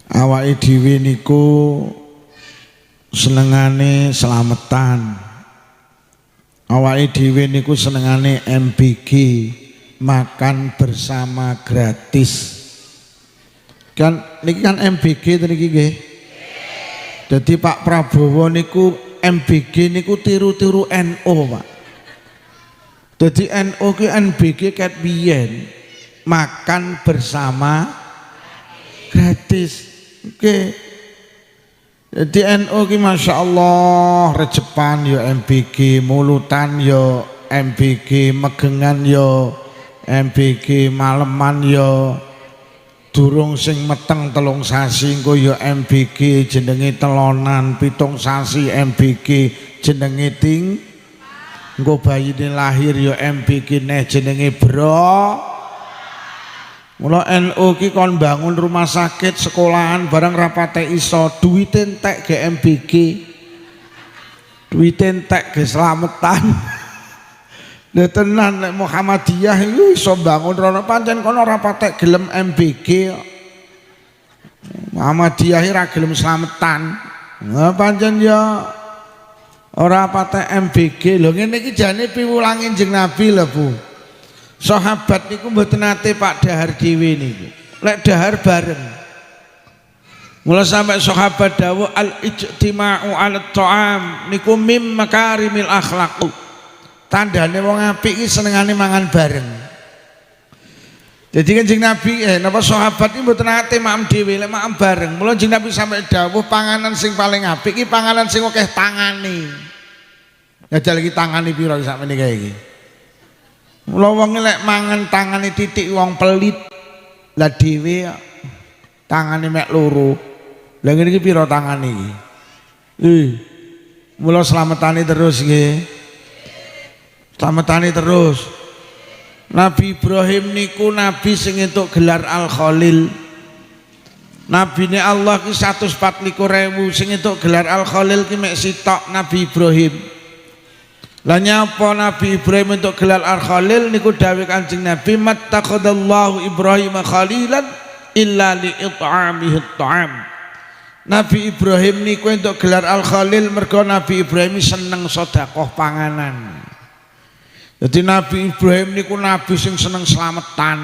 Awake dhewe niku senengane slametan. Awake dhewe niku senengane MBG, makan bersama gratis. Kan niki kan MBG to niki nggih. Dadi Pak Prabowo niku MBG niku tiru-tiru NU, Pak. Dadi NU ki MBG ket biyen makan bersama gratis. Oke. Jadi NU ki Masya Allah rejepan yo MBG, mulutan yo MBG, megengan yo MBG, maleman yo durung sing meteng 3 sasi engko yo MBG jenenge telonan, 7 sasi MBG jenenge ting, engko bayine lahir yo MBG neh jenenge bro. Mula NU ki kon bangun rumah sakit, sekolahan barang rapate iso, duit entek ge MBG, duit entek ge slametan. Lha tenan nek Muhammadiyah iku iso bangun rono pancen kono rapate gelem MBG. Muhammadiyah ora gelem slametan. Nah pancen ya ora pate MBG. Lho ngene iki jane piwulange Kanjeng Nabi lho, Bu. Sahabat niku mboten nate Pak dahar dhewe niku. Lek dahar bareng. Mula sampai sahabat dawuh al-ijtima'u 'ala ta'am niku mim makarimil akhlaq. Tandane wong apik iki senengane mangan bareng. Jadi Kanjeng Nabi napa sahabat iki mboten nate maem dhewe lek maem bareng. Mula Kanjeng Nabi sampai dawuh panganan sing paling apik iki panganan sing akeh tangane. Jajal iki tangane pira sakmene kae iki. Mula wong lek mangan tangane titik wong pelit, lah dhewe tangane mek loro. Lah ngene iki pira tangane iki? Mula slametane terus nggih. Slametane terus. Nabi Ibrahim niku nabi sing entuk gelar Al-Khalil. Nabine Allah ki 124.000 sing entuk gelar Al-Khalil ki mek sitok Nabi Ibrahim. Lah nyapa Nabi Ibrahim untuk gelar Al-Khalil niku dawuh Kanjeng Nabi mattaqadallahu Ibrahim khalilan illa li it'amihi at'am. Nabi Ibrahim niku untuk gelar Al-Khalil mergo Nabi Ibrahim seneng sedekah panganan. Jadi Nabi Ibrahim niku nabi sing seneng slametan.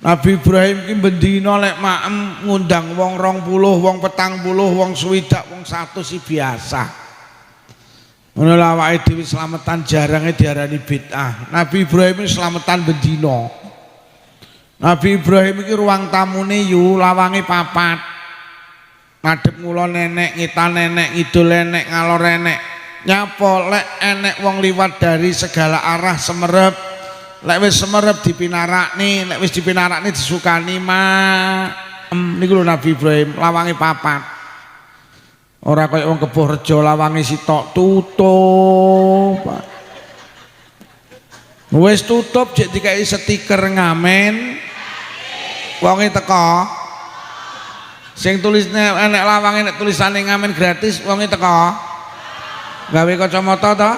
Nabi Ibrahim ki bendina lek maem ngundang wong 20, wong 40, wong 60, wong 100 si biasa. Ngono lha awake dhewe slametan jarange diarani bid'ah. Nabi Ibrahim slametan bendina. Nabi Ibrahim iki ruang tamune yu lawange 4. Madhep ngulon nenek, ngitan nenek, ngidul nenek, ngalor nenek. Nyapa lek enek wong liwat dari segala arah semerep. Lek wis semerep dipinarakni, lek wis dipinarakni disukani niku lho Nabi Ibrahim lawange 4. Ora kaya wong Kebuh Rejo lawange sitok tutup. Wis tutup jek dikai stiker ngamen. Wonge teko. Sing tulisne enek lawange nek tulisane ngamen gratis wonge teko. Gawe kacamata to.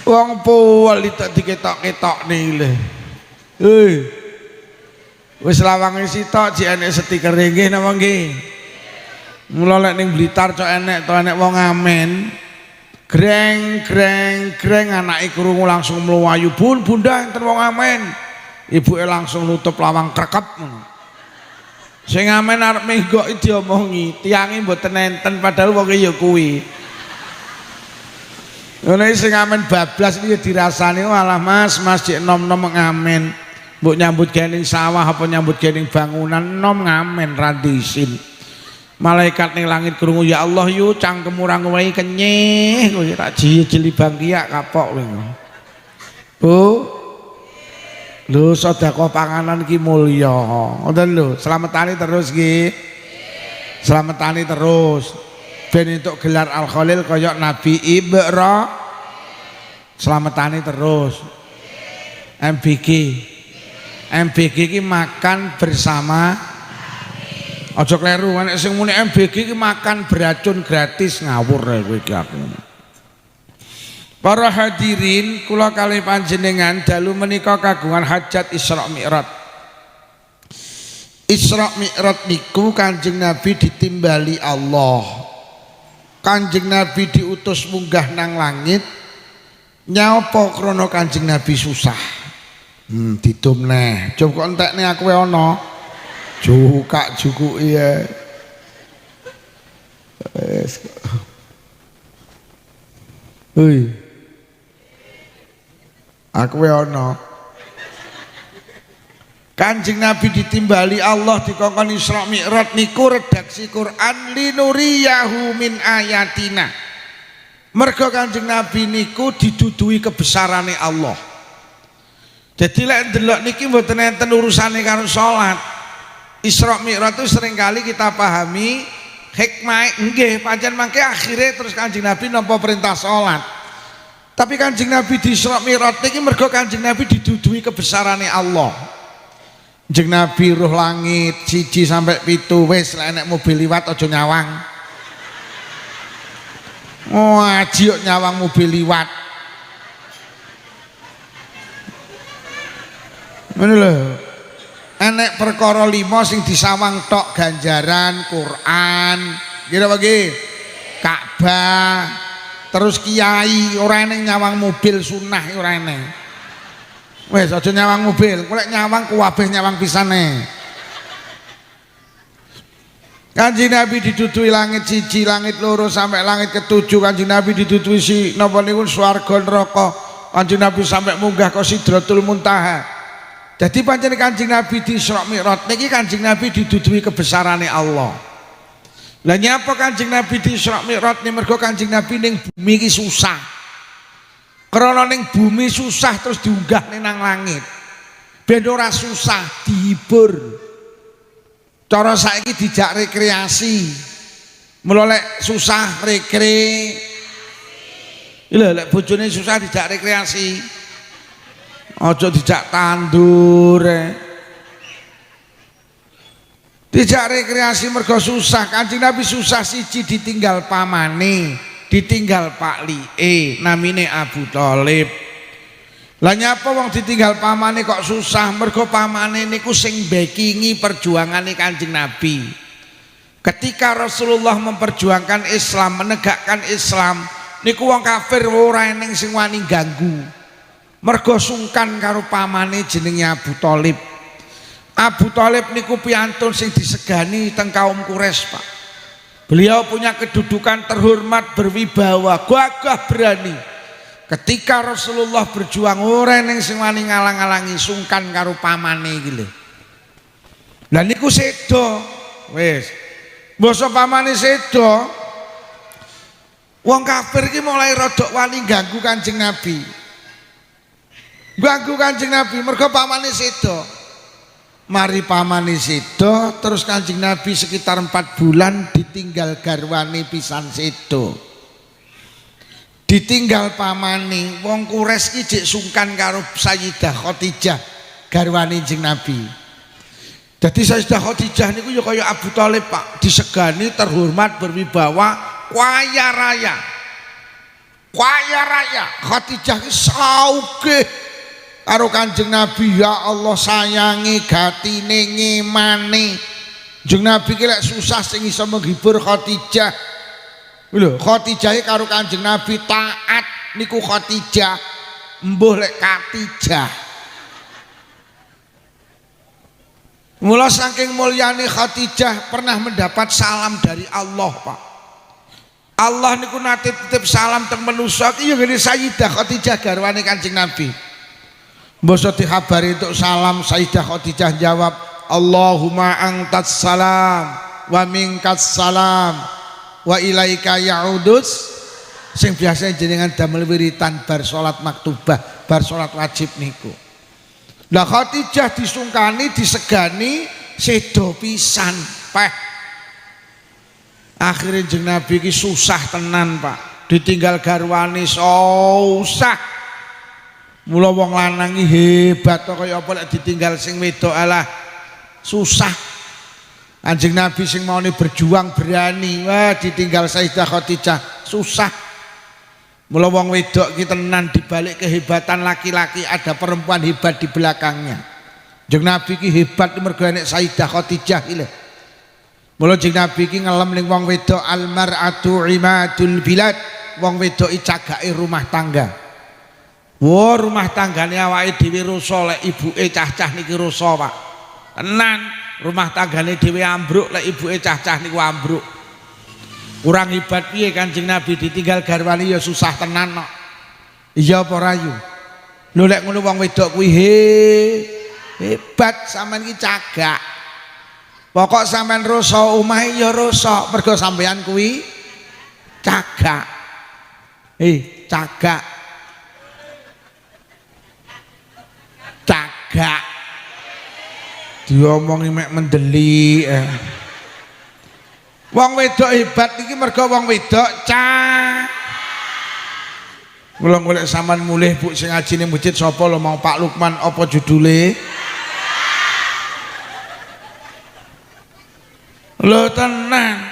Wong puwel tak diketok-ketokne lho. Wis lawange sitok jek enek stiker nggih napa nggih. Mula lek ning Blitar cok enek to enek wong ngamen. Greng anake krungu langsung mluwayu, "Bun, Bunda enten wong ngamen." Ibuke langsung nutup lawang krekep ngono. Sing ngamen arep menggok diomongi, tiange mboten enten padahal wong ya kuwi. Ngono sing ngamen bablas iki dirasani, "Walah Mas, jek nom-nom ngamen." Mbok nyambut gawe sawah apa nyambut gawe bangunan nom ngamen ra disin. Malaikat ning langit krungu, "Ya Allah yu cangkem ora ngowahi kenyih kowe tak jili bangkiak kapok kowe." Bu. Lho sedekah panganan ki mulya. Ngoten lho, slametani terus nggih. Slametani terus. Ben entuk gelar Al-Khalil kaya Nabi Ibrahim. Slametani terus. MBG ki makan bersama. Aja kleru nek sing muni MBG ki makan beracun gratis ngawur kowe iki aku. Para hadirin kula kalih panjenengan dalu menika kagungan hajat Isra Mi'raj. Isra Mi'raj niku Kanjeng Nabi ditimbali Allah. Kanjeng Nabi diutus munggah nang langit. Nyapa krana Kanjeng Nabi susah. Didum neh. Coba kok entekne aku ana. Jukak jukuki ya. Hei. Aku ana. Kanjeng Nabi ditimbali Allah dikongkon Isra Mi'raj niku redaksi Quran linuriyahu min ayatina. Mergo Kanjeng Nabi niku didudui kebesarane Allah. Jadi lek ndelok niki mboten enten urusane karo salat. Isra Mi'raj itu seringkali kita pahami hikmah nggih pancen mangke akhire terus Kanjeng Nabi nampa perintah salat. Tapi Kanjeng Nabi di Isra Mi'raj niki mergo Kanjeng Nabi didudui kebesarane Allah. Kanjeng Nabi roh langit 1 sampai 7 wis lek nek mobil liwat aja nyawang. Aji kok nyawang mobil liwat. Ngono lho. Enek perkara 5 sing disawang tok ganjaran Quran, kira bagi Ka'bah, terus kiai ora eneng nyawang mobil sunah ora eneng. Wes aja nyawang mobil, kolek nyawang kuwabeh nyawang pisane. Kanjeng Nabi didudui langit 1, langit 2 sampai langit ke-7. Kanjeng Nabi didudui si napa niku swarga neraka. Kanjeng Nabi sampai munggah ke Sidratul Muntaha. Jadi pancen Kanjeng Nabi di Isra Mi'raj niki Kanjeng Nabi didudui kebesarane Allah. Lah nyapa Kanjeng Nabi di Isra Mi'raj niki mergo Kanjeng Nabi ning bumi iki susah. Karena ning bumi susah terus diunggah nang langit. Ben ora susah dihibur. Cara saiki dijak rekreasi. Mula lek susah rekre. Lha lek bojone susah dijak rekreasi. Aja dijak tandur. Dijak rekreasi mergo susah. Kanjeng Nabi susah siji ditinggal pamane. Ditinggal Pak Lie namine Abu Thalib. Lah nyapa wong ditinggal pamane kok susah? Mergo pamane niku sing backingi perjuangane Kanjeng Nabi. Ketika Rasulullah memperjuangkan Islam, menegakkan Islam, niku wong kafir ora eneng sing wani ganggu. Mergo sungkan karo pamane jenenge Abu Thalib. Abu Thalib niku piantun sing disegani teng kaum Quraisy, Pak. Beliau punya kedudukan terhormat, berwibawa, gagah berani. Ketika Rasulullah berjuang ora ning sing wani ngalang-alangi, sungkan karo pamane iki lho. Lah niku sedo. Wis. Basa pamane sedo. Wong kafir iki mulai rodok wani ganggu Kanjeng Nabi. Ganggu Kanjeng Nabi mergo pamane sedo. Mari pamane sedo terus Kanjeng Nabi sekitar 4 bulan ditinggal garwane pisan sedo. Ditinggal pamane wong Quraisy ki jek sungkan karo Sayyidah Khadijah garwane Kanjeng Nabi. Jadi Sayyidah Khadijah niku ya kaya Abu Thalib, Pak, disegani, terhormat, berwibawa, kaya raya. Kaya raya. Khadijah ki saugih karo Kanjeng Nabi, ya Allah sayangi gatine ngemane. Kanjeng Nabi ki lek susah sing iso menghibur Khadijah. Lho, Khadijah karo Kanjeng Nabi taat niku Khadijah. Mbuh lek Katijah. Mula saking mulyane Khadijah pernah mendapat salam dari Allah, Pak. Allah niku nate titip salam teng manusa iki ya ngene Sayyidah Khadijah garwane Kanjeng Nabi. Mbok dikhabari untuk salam, Sayyidah Khadijah jawab, Allahumma antas salam wa minkas salam wa ilaika ya'udus. Sing biasa jenengan damel wiritan bar salat maktubah, bar salat wajib niku. Lah Khadijah disungkani, disegani, sedo pisan, Pak. Akhirnya Kanjeng Nabi ki susah tenan, Pak. Ditinggal garwane susah. Mula wong lanang hebat kok kaya apa lek ditinggal sing wedok alah susah. Kanjeng Nabi sing maune berjuang berani, wah ditinggal Sayyidah Khadijah susah. Mula wong wedok ki tenan dibalik kehebatan laki-laki ada perempuan hebat di belakangnya. Jeung Nabi ki hebat mergo enek Sayyidah Khadijah iki lho. Mula jeung Nabi ki ngelem ning wong wedok al-mar'atu imadul bilad, wong wedok iki cagake rumah tangga. Wo rumah tanggane awake dhewe rusak lek ibuke cah-cah niki rusak, Pak. Tenan, rumah tanggane dhewe ambruk lek ibuke cah-cah niku ambruk. Kurang hebat piye Kanjeng Nabi ditinggal garwane ya susah tenan kok. Iya apa ora yu? Lho lek ngono wong wedok kuwi hebat, sampean iki cagak. Pokok sampean rusak omahe ya rusak mergo sampean kuwi cagak. Cagak. Cagak. Diomongi mek mendeli. Wong wedok hebat iki mergo wong wedok Kula golek sampean mulih Bu sing ngaji ning masjid sapa lho mau Pak Lukman apa judule? Lho tenan.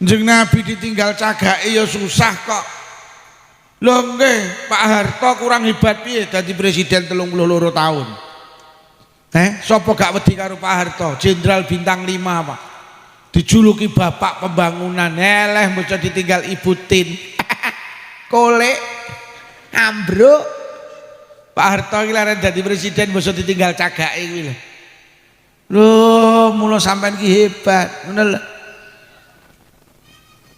Jeneng Nabi ditinggal cagake ya susah kok. Lho nggih, Pak Harto kurang hebat piye dadi presiden 32 tahun. Sapa gak wedi karo Pak Harto? Jenderal bintang 5 Pak. Dijuluki bapak pembangunan. Eleh bocah ditinggal Ibu Tin. Kolek ambruk. Pak Harto iki lare dadi presiden basa ditinggal cagake iki lho. Lho, mula sampean ki hebat. Ngono lho.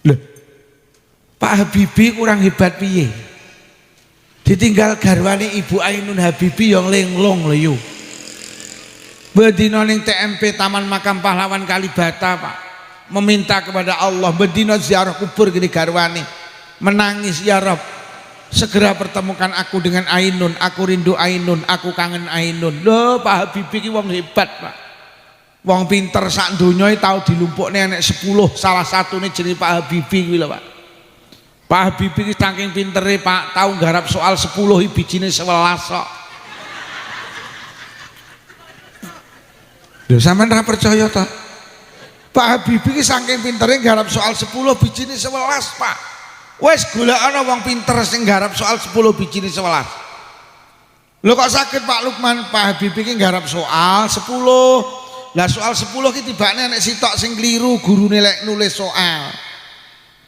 Lho. Pak Habibie kurang hebat piye? Ditinggal garwane Ibu Ainun Habibie yang lenglong lho yo. Bedino ning TMP Taman Makam Pahlawan Kalibata, Pak. Meminta kepada Allah, bedino ziarah kubur gini garwane. Menangis, ya Rob, segera pertemukan aku dengan Ainun, aku rindu Ainun, aku kangen Ainun. Loh, Pak Habibie ki wong hebat, Pak. Wong pinter sak donya tau dilumpukne enek 10, salah satune jenenge Pak Habibie kuwi lho, Pak. Pak Habibie ki saking pintere, Pak, tau nggarap soal 10 bijine 11 kok. Lho sampean ra percaya ta? Pak Habibie ki saking pintere nggarap soal 10 bijine 11, Pak. Wes golekana wong pinter sing nggarap soal 10 bijine 11. Lho kok sakit Pak Lukman? Pak Habibie ki nggarap soal 10. Lah soal 10 ki tibane nek sitok sing kliru gurune lek nulis soal.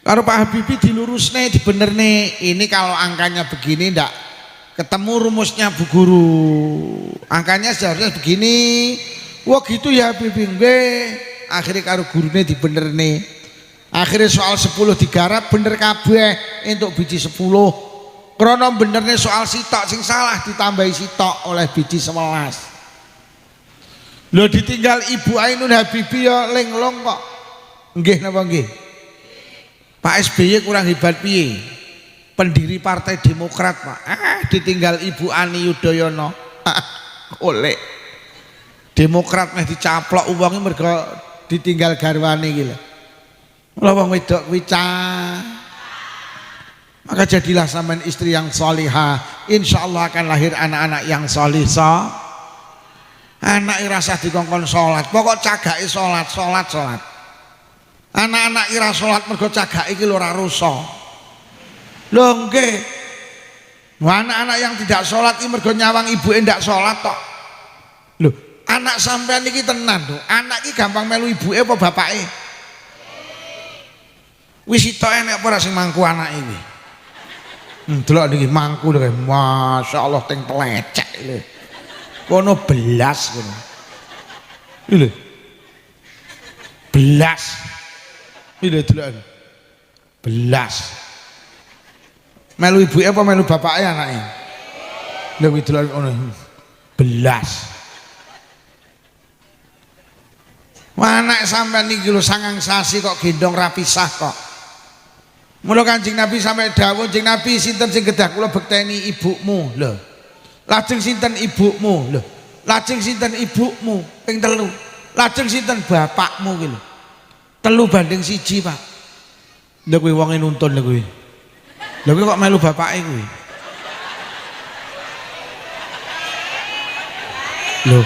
Karo Pak Habibie dilurusne, dibenerne. Ini kalau angkanya begini ndak ketemu rumusnya Bu Guru. Angkanya seharusnya begini. Wah gitu ya Habibie nggih. Akhirnya karo gurune dibenerne. Akhirnya soal 10 digarap bener kabeh entuk biji 10. Krana benerne soal sitok sing salah ditambahi sitok oleh biji 11. Lho ditinggal Ibu Ainun Habibie ya lenglong kok. Nggih napa nggih? Pak SBY kurang hebat piye? Pendiri Partai Demokrat, Pak. Ditinggal Ibu Ani Yudhoyono. Oleh Demokrat meh dicaplok uwange mergo ditinggal garwane iki lho. Lha wong wedok kuwi maka jadilah sampean istri yang salihah. Insyaallah akan lahir anak-anak yang salihah. Anak ira usah dikongkon salat, pokok cagake salat. Anak-anak ira salat mergo cagake iki lho ora rusak. Lho nggih. Anak-anak yang tidak salat iki mergo nyawang ibuke ndak salat tok. Lho, anak sampean iki tenan lho. Anak iki gampang melu ibuke apa bapake? Wis sitok enek apa ora sing mangku anake iki? Delok niki mangku lho, masyaallah teng pelecek lho. Kono belas kono. Lho. Belas. Lho delok. Belas. Melu ibuke apa melu bapake anake? Lho kuwi delok ngono. Belas. Anak sampean iki lho sangang sasi kok gendong rapisah kok. Mula Kanjeng Nabi sampai dawuh, Kanjeng Nabi sinten sing kedah kula bekteni ibumu lho. Lajeng sinten ibumu lho. Lajeng sinten ibumu ping 3. Lajeng sinten bapakmu ki lho. 3:1, Pak. Lha kuwi wonge nuntun lho kuwi. Lha kuwi kok melu bapake kuwi. Lho.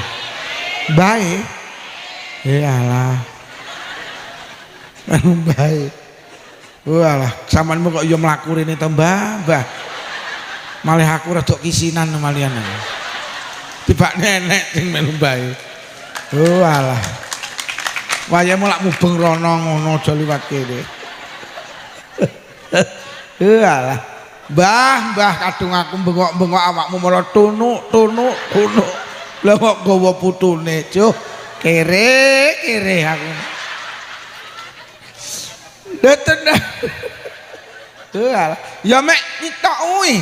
Bae. Alah. Bae. Walah, sampeanmu kok ya mlaku rene to, Mbah? Malih aku rada kisinan malian. Tiba nenek sing melu bae. Oh alah. Waya mulak mubeng rono ngono aja liwat kene. Alah. Mbah kadung aku bengok-bengok awakmu malah tunuk. Lah kok gawa putune, Cuk. Kere aku. Deten. Alah. Ya mek kita kuwi.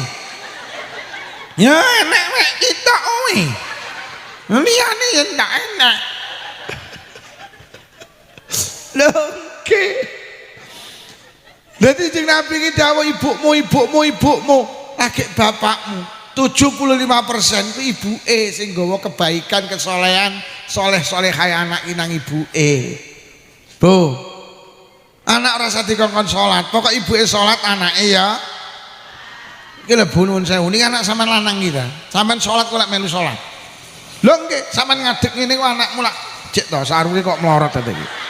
Ya enak mek kita kuwi. Liyane ya ndak enak. Lho ke. Dadi sing Nabi iki dawuh ibumu, lagi bapakmu. 75% ku ibuke sing nggawa kebaikan, kesolehan, soleh-solehai anak nang ibuke. Bu. Anak rasa dikongkon salat, pokok ibuke salat anake ya. Iki lho Bu nuwun sewu, niki anak sampean lanang kita. Sampean salat kok lek melu salat. Lho nggih, sampean ngadeg ngene kok anakmu lak jek to sarunge kok melorot ta iki.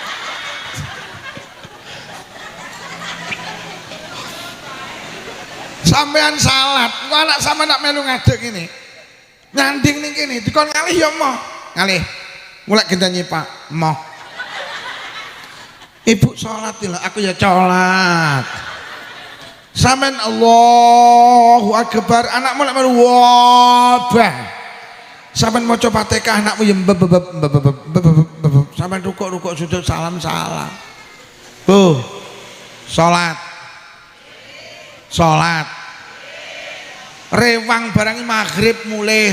Sampean salat, kok anak sampean nak melu ngadeg ngene. Nyanding ning kene, dikon ngalih ya moh. Ngalih. Mulai gendane Pak, moh. Ibu salat lho, aku ya salat. Sampean Allahu Akbar, anakmu lek melu wabah. Sampean maca Fatihah anakmu ya sampean rukuk sujud salam. Bu. Salat. Rewang barang maghrib mulai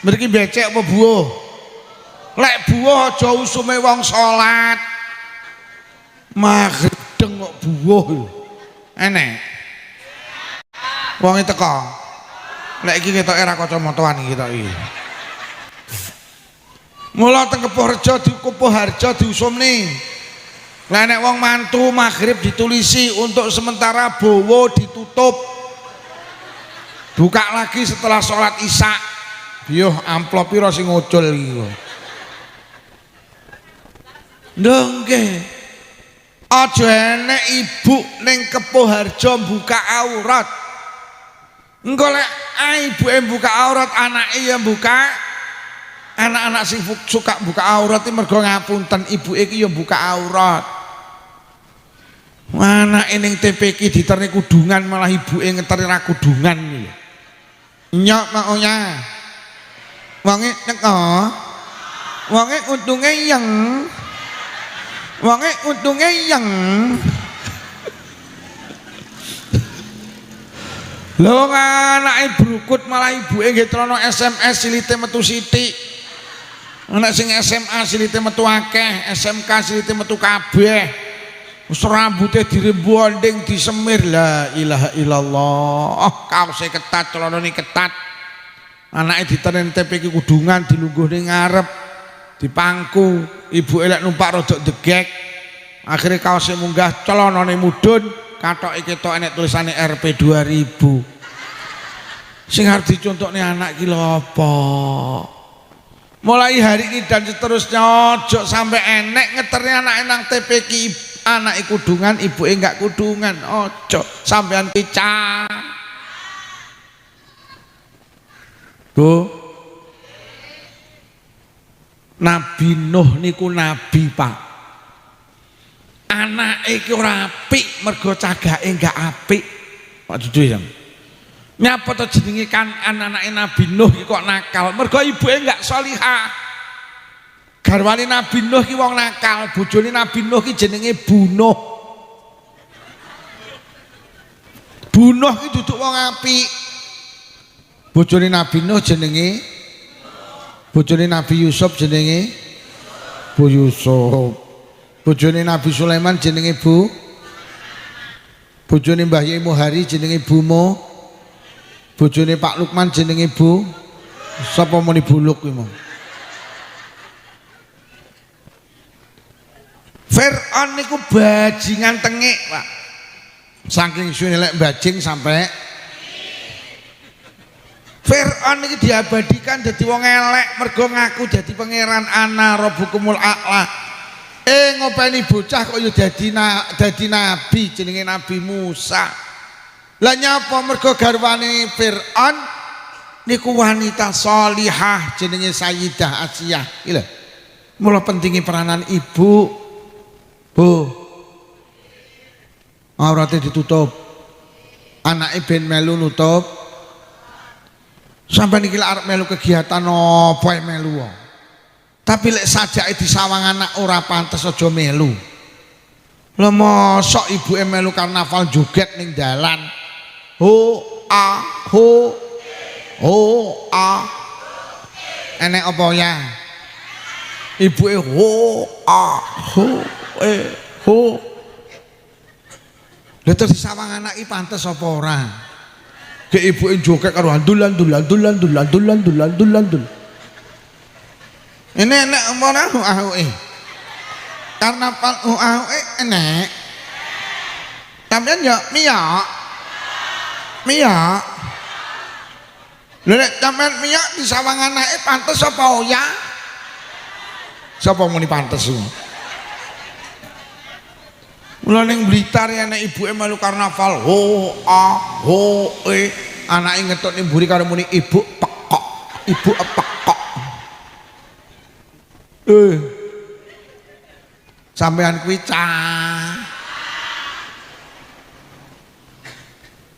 mriki becek apa buah? Lek buah aja usume wong salat. Maghrib deng kok buah lho. Enek. Wong teko. Lek iki ketoke ra kacamataan iki tok iki. Mula teng Kepuh Harjo diusumne. Lah nek wong mantu maghrib ditulisi untuk sementara bowo ditutup. Buka lagi setelah sholat isya. Yo amplop piro sing ngocul iki lho. Nggih. Aja enek ibu ning Kepuh Harjo buka aurat. Engko lek ibuke buka aurat, anake ya buka. Anak-anak sing suka buka aurat iki mergo ngapunten ibuke iki ya buka aurat. Anake ning TPK diterni kudungan malah ibuke ngeteri ra kudungan iki. Nyok maunya. Wonge teko. Wonge untunge yeng. Wonge untunge yeng. Lho anake brukut malah ibuke nggih trono SMS silite metu sithik. Anak sing SMA silite metu akeh, SMK silite metu kabeh. Wis rambute dirembonding disemir, la ilaha illallah. Kaose ketat, celanane ketat. Anake ditenen TPK kudungan dilungguh ning ngarep, dipangku. Ibuke lek numpak rodok degek. Akhire kaose munggah, celanane mudhun, kathoke ketok enek tulisane RP 2000. Sing arep dicontokne anak ki lho apa? Mulai hari ini dan seterusnya ojo sampai enek ngeteri anak nang TPK anak kudungan ibu enggak kudungan ojo sampean pica. Bu Nabi Nuh niku nabi Pak, anak iki ora apik mergo cagake enggak apik Pak Dudu ya. Nyapa to jenenge kan anak-anake Nabi Nuh iki kok nakal mergo ibuke enggak salihah. Garwane Nabi Nuh iki wong nakal, bojone Nabi Nuh iki jenenge Bunuh. Bunuh iki duduk wong apik. Bojone Nabi Nuh jenenge bojone Nabi Yusuf jenenge Bu Yusuf. Bojone Nabi Sulaiman jenenge Bu. Bojone Mbah Yai Muhari jenenge Bumo. Bojone Pak Lukman jenenge Bu. Sapa muni buluk kuwi mau? Fir'aun niku bajingan tengik, Pak. Saking suwe lek bajing sampai Fir'aun iki diabadikan dadi wong elek mergo ngaku dadi pangeran ana rabbukumul a'la. Ngopeni bocah kok ya dadi nabi jenenge Nabi Musa. Lah nyapa mergo garwane Fir'aun niku wanita sholihah jenenge Sayyidah Asiyah. Iki lho. Mula pentingi peranan ibu. Bu. Aurate ditutup. Anake ben melu nutup. Sampai niki arep melu kegiatan apa ae melu. Tapi lek sajake disawang anak ora pantes aja melu. Lha mosok ibuke melu karnaval joget ning dalan. Ho a ho a. Enek apa ya? Ibuke ho a ho. Lha terus disawang anak iki pantes apa ora? Ke ibuke joget karo dulan. Ini enek apa ora ahuke? Karnaval ahuke enek. Sampeyan ya miyak. Lha nek sampeyan miyak disawang anake pantes apa ya? Sapa muni pantes ku? Mula ning Blitar enek ibuke melu karnaval ho anake ngetuk ning mburi karo muni ibu pekok. Sampean kuwi cah.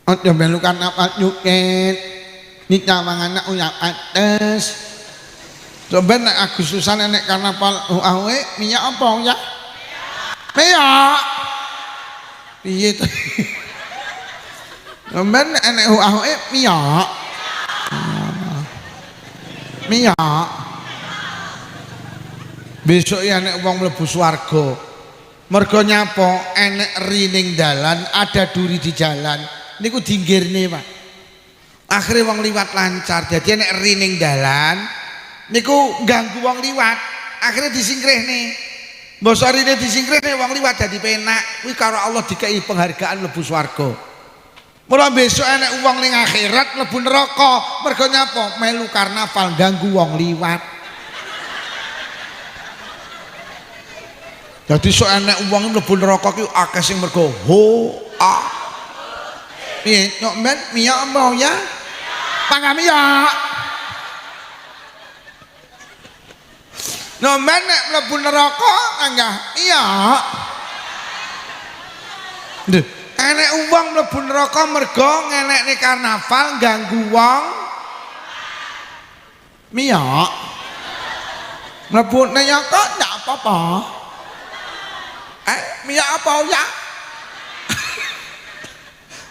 Aja melu karnaval nyuket. Nik nyawang anak uyak ates. Coba nek Agustusan enek karnaval awe minyak apa ya? Minyak. Piye to? Coba nek enek awe minyak. Minyak. Besok ya enek wong mlebu swarga. Mergo nyapa enek rining dalan, ada duri di jalan. Niku dinggirne, Pak. Akhire wong liwat lancar. Dadi enek rining dalan niku ganggu wong liwat. Akhire disingkrihne. Mbok sarine disingkrihne wong liwat dadi penak. Kuwi karo Allah dikei penghargaan mlebu swarga. Mula besok enek wong ning akhirat mlebu neraka. Mergo nyapa? Melu karnaval ganggu wong liwat. Jadi sok enek uang mlebu neraka ki akeh sing mergo ho a. Piye nyok men miyak apa ya? Pangga miyak. No men nek mlebu neraka enggak miyak. Lho, enek uang mlebu neraka mergo ngenekne karnaval ganggu wong miyak. Mlebu neraka ndak apa-apa. Minyak apa ya?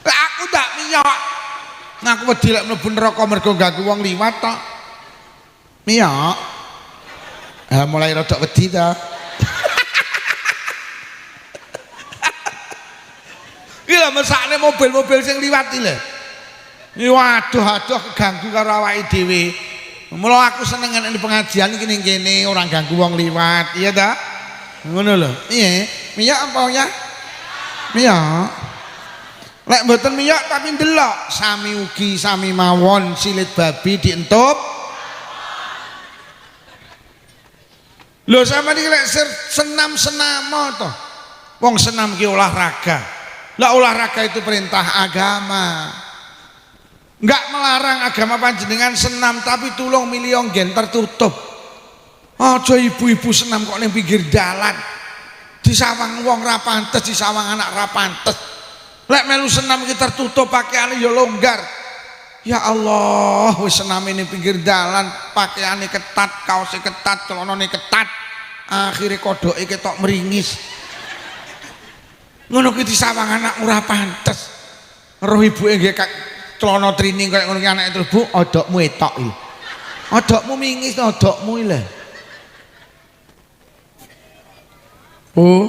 Aku tak minyak. Ngaku wedi lek mlebu neraka mergo ganggu wong liwat tok. Minyak. Mulai rada wedi ta. Iki lho mesakne mobil-mobil sing liwat iki lho. Waduh keganggu karo awake dhewe. Mula aku seneng nek pengajian iki ning kene ora ganggu wong liwat, iya ta? Ngono lho. Iya, minyak apa ya? Minyak. Lek mboten minyak tapi ndelok, sami ugi sami mawon silit babi dientup. Lho sama niki lek senam-senam to. Wong senam ki olahraga. Lah olahraga itu perintah agama. Enggak melarang agama panjenengan senam tapi tulung milih gen tertutup. Aja ibu-ibu senam kok ning pinggir dalan. Disawang wong ra pantes, disawang anak ra pantes. Lek melu senam iki tertutup pakaiane ya longgar. Ya Allah, wis sename ning pinggir dalan, pakaiane ketat, kaose ketat, celanane ketat. Akhire kodoke ketok meringis. Ngono ki disawang anak ora pantes. Roh ibuke nggih celana trining kaya ngono ki anake terus, "Bu, odokmu etok iki." Odokmu mingis, odokmu iki lho. Oh,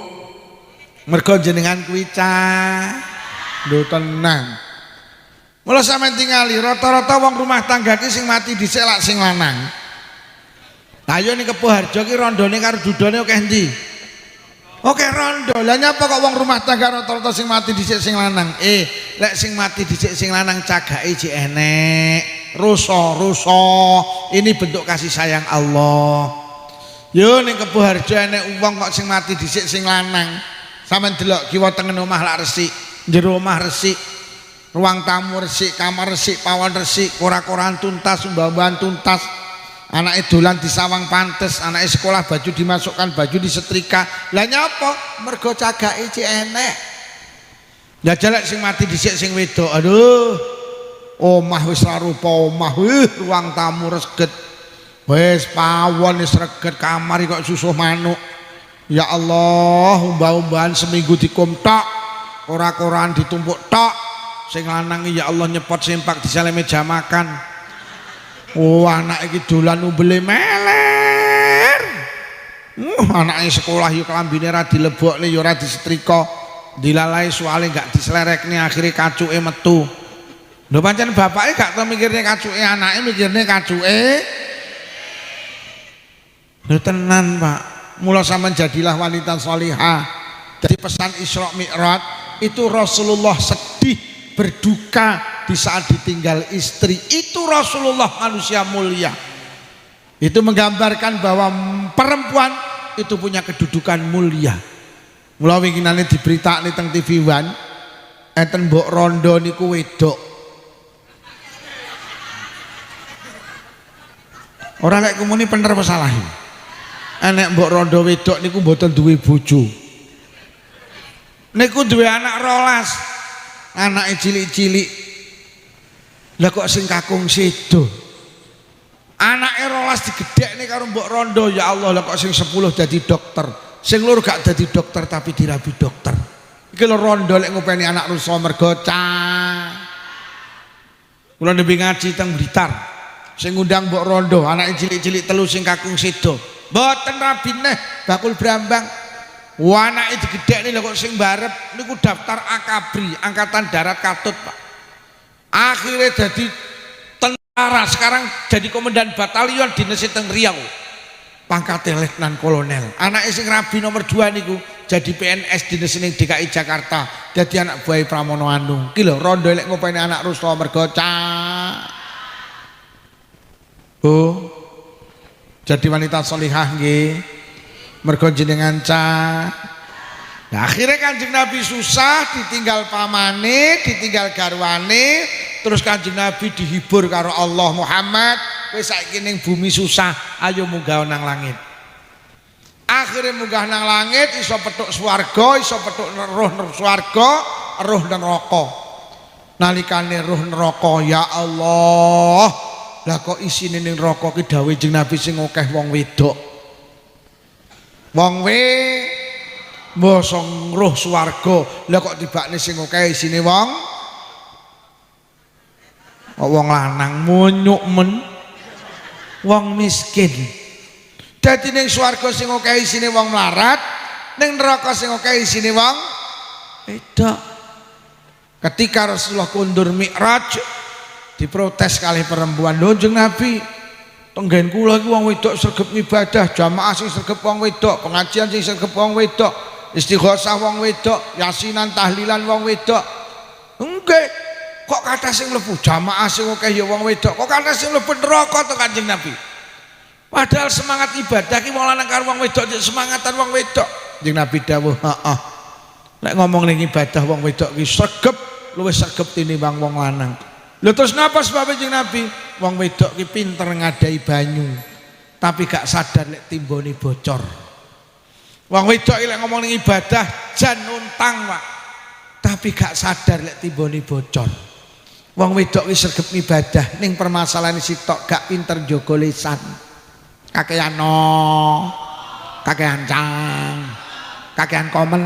mergo jenengan kuwi cah lho tenang. Mula sampeyan tingali rata-rata wong rumah tangga ki sing mati dhisik lak sing lanang. Ayo ning Kepuh Harjo ki rondone karo dudone akeh endi? Oke rondo. Lah nyapa kok wong rumah tangga rata-rata sing mati dhisik sing lanang? Lek sing mati dhisik sing lanang cagake jek enek. Rusa. Ini bentuk kasih sayang Allah. Yo ning Kepuh Harjo enek wong kok sing mati dhisik sing lanang. Sampeyan delok kiwa tengen omah lak resik, jero omah resik. ruang tamu resik, kamar resik, pawon resik, kora-koran tuntas, mbah-mbahan tuntas. Anake dolan disawang pantes, anake sekolah baju dimasukkan, baju disetrika. Lah nyapa? Mergo cagake cek enek. Ya jelek sing mati dhisik sing wedok. Aduh. Omah wis ra rupa omah, ruang tamu resget. Wis pawon wis reget, kamar kok susuh manuk. Ya Allah, umbah-umbahan seminggu dikum tok, kora-koran ditumpuk tok. Sing lanang ya Allah nyepot sempak di sale meja makan. Oh, anak iki dolan umbele meler. Anake sekolah yo klambine ra dilebokne yo ora disetrika. Dilalai soalé gak dislerekne akhire kacuke metu. Lho pancen bapake gak tau mikirne kacuke anake, mikirne kacuke. Lho tenan, Pak. Mula sampean jadilah wanita shalihah. Jadi pesan Isra Mi'raj itu Rasulullah sedih, berduka di saat ditinggal istri. Itu Rasulullah manusia mulia. Itu menggambarkan bahwa perempuan itu punya kedudukan mulia. Mula winginane diberitakne teng TV One, enten mbok rondo niku wedok. Ora lek kumuni bener apa salah? Enek mbok rondo wedok niku mboten duwe bojo. Niku duwe anak 12. Anake cilik-cilik. Lah kok sing kakung sedo. Anake 12 digedhekne karo mbok rondo, ya Allah, lah kok sing 10 dadi dokter. Sing loro gak dadi dokter tapi dirabi dokter. Iki lho rondo lek ngopeni anak rusa mergo cah. Kula nembe ngaji teng Blitar. Sing ngundang mbok rondo, anake cilik-cilik telu sing kakung sedo. Mboten rabi neh bakul brambang. Anake digedhekne lho kok sing barep niku daftar Akabri, angkatan darat Katut, Pak. Akhirnya jadi tentara, sekarang jadi komandan batalion dinas teng Riau. Pangkatnya letnan kolonel. Anake sing rabi nomor 2 niku jadi PNS dinas ning DKI Jakarta. Jadi anak buah Pramono Anung. Ki lho rondo lek ngopeni anak rusa mergo cah. Bu, jadi wanita sholihah nggih. Mergo jenengan cah. Nah, akhirnya Kanjeng Nabi susah, ditinggal pamane, ditinggal garwane, terus Kanjeng Nabi dihibur karo Allah. Muhammad, kowe saiki ning bumi susah, ayo munggah nang langit. Akhirnya munggah nang langit, iso petuk swarga, iso petuk roh swarga, roh neraka. Nalikane roh neraka, ya Allah, lah kok isine ning neraka ki dawuh Kanjeng Nabi sing akeh wong wedok. Wong bosong roh swarga, lah kok tibakne sing akeh isine wong lanang munyuk men, wong miskin. Dadi ning swarga sing akeh isine wong melarat, ning neraka sing akeh isine wong wedok. Ketika Rasulullah kundur Mi'raj diprotes kali perempuan, lho Kanjeng Nabi, tenggen kula iki wong wedok sregep ibadah, jamaah sing sregep wong wedok, pengajian sing sregep wong wedok, istighosah wong wedok, yasinan tahlilan wong wedok. Nggih, kok kathah sing mlebu jamaah sing akeh ya wong wedok, kok kathah sing mlebu neraka to Kanjeng Nabi. Padahal semangat ibadah ki wong lanang karo wong wedok semangatan wong wedok. Kanjeng Nabi dawuh, "Heeh. Nek ngomong ning ibadah wong wedok ki sregep, luwih sregep tinimbang wong lanang." Lho terus napa sebab Kanjeng Nabi? Wong wedok ki pinter ngadai banyu, tapi gak sadar lek timbone bocor. Wong wedok lek ngomong ning ibadah jan untang, Pak. Tapi gak sadar lek timbone bocor. Wong wedok ki sregep ibadah ning permasalahan sitok gak pinter njaga lisan. Kakean no, kakean cang, kakean komen.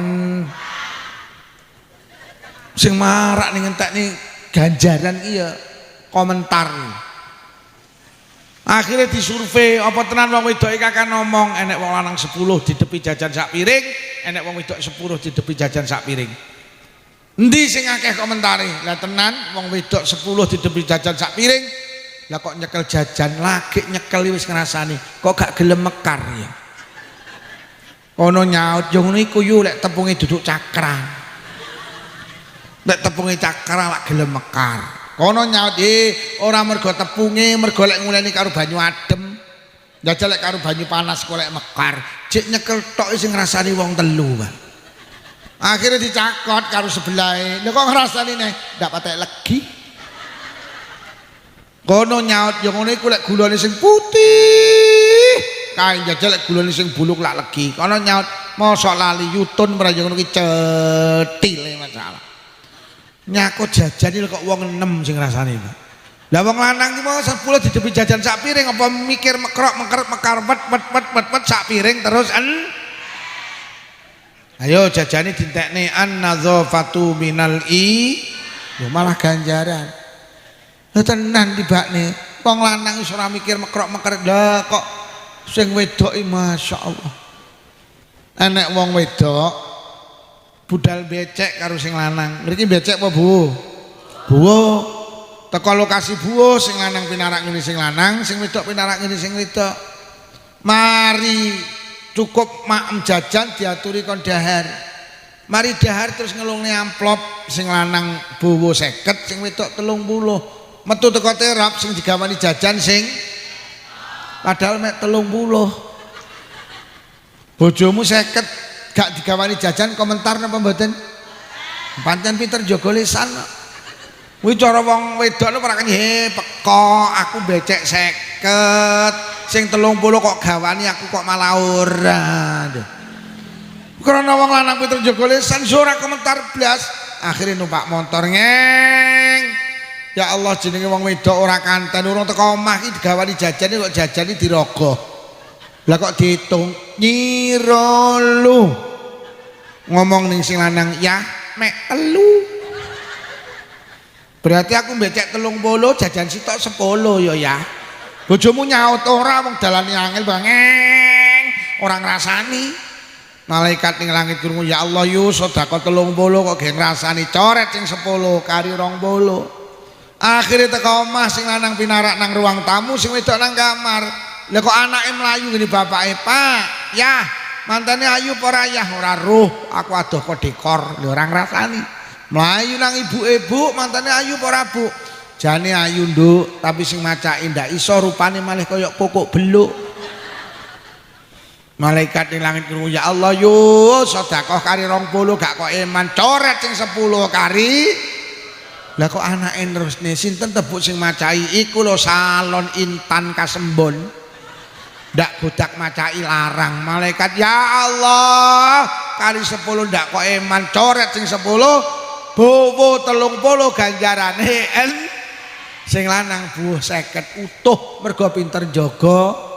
Sing marak ning entekne ganjaran iya komentar. Akhirnya disurvei apa tenan wong wedok iki kakek ngomong enek wong lanang 10 didepi jajan sak piring, enek wong wedok 10 didepi jajan sak piring. Endi sing akeh komentare? Lah tenan wong wedok 10 didepi jajan sak piring, lah kok nyekel jajan lagi nyekel wis ngrasani, kok gak gelem mekar ya. Kono nyaut yo ngono iku yo lek tepunge duduk cakra. Lek tepunge cakra lak gelem mekar. Kono nyaut ora mergo tepunge, mergo lek nguleni karo banyu adem. Njajal lek karo banyu panas kok lek mekar. Jek nyekel tok sing ngrasani wong telu, Pak. Akhirnya dicakot karo sebelahe. Lha kok ngrasani neh ndak patek legi. Kono nyaut yo ngono iku lek gulane sing putih. Kae njajal lek gulane sing buluk lak legi. Kono nyaut mosok lali yutun ora yo ngono ki cethile masalah. Nyakut jajan iki kok wong 6 sing rasane. Lah wong lanang ki mau 10 didepi jajan sak piring apa mikir mekrok mengkeret mekar wet sak piring terus ayo jajane dintekne an-nadzafatu minal yo malah ganjaran. Lah tenan tibakne wong lanang wis ora mikir mekrok mengkeret lah kok sing wedok iki masyaallah. Enek wong wedok budal becek karo sing lanang. Mriki becek apa Bu? Bu. Teko lokasi buwo sing lanang pinarak ngene sing lanang, sing wedok pinarak ngene sing wedok. Mari cukup maem jajan diaturi kon dahar. Mari dahar terus ngelungne amplop sing lanang buwo 50, sing wedok 30. Metu teko terap sing digawani jajan sing padahal mek 30. Bojomu 50 gak digawani jajan komentar napa mboten? Pancen pinter jaga lisan. Kuwi cara wong wedok lho ora kan peko aku becek 50 sing 30 kok gawani aku kok malah ora. Karena wong lanang pinter jaga lisan ora komentar blas akhirnya numpak motor ngeng. Ya Allah jenenge wong wedok ora kanten urung teko omah iki digawani jajane kok jajane dirogoh. Lah kok diitung nyira lu. Ngomong ning sing lanang ya mek telu. Berarti aku becek 30 jajan sitok 10 ya. Bojomu nyaut ora wong dalane angel bangeng, ora ngrasani. Malaikat ning langit krungu ya Allah yu sedekah 30 kok ge ngrasani coret sing 10 kari 20. Akhire teko omah sing lanang pinarak nang ruang tamu, sing wedok nang kamar. Lah kok anake mlayu ngene bapake, "Pak, yah, mantane ayu apa ora yah?" "Ora roh, aku adoh kok dekor." Lho ora ngrasani. Melayu nang ibu-ibu mantane ayu apa ora Bu? Jane ayu nduk, tapi sing macake ndak iso rupane malih kaya kokok beluk. Malaikat ning langit krungu ya Allah yo sedekah kari 20 gak kok eman coret sing 10 kari. Lah kok anake terusne sinten tebuk sing macai iku lho salon Intan Kasembon. Ndak budak macai larang. Malaikat ya Allah kari 10 ndak kok eman coret sing 10 bowo 30 ganjarane sing lanang buah 50 utuh mergo pinter jaga.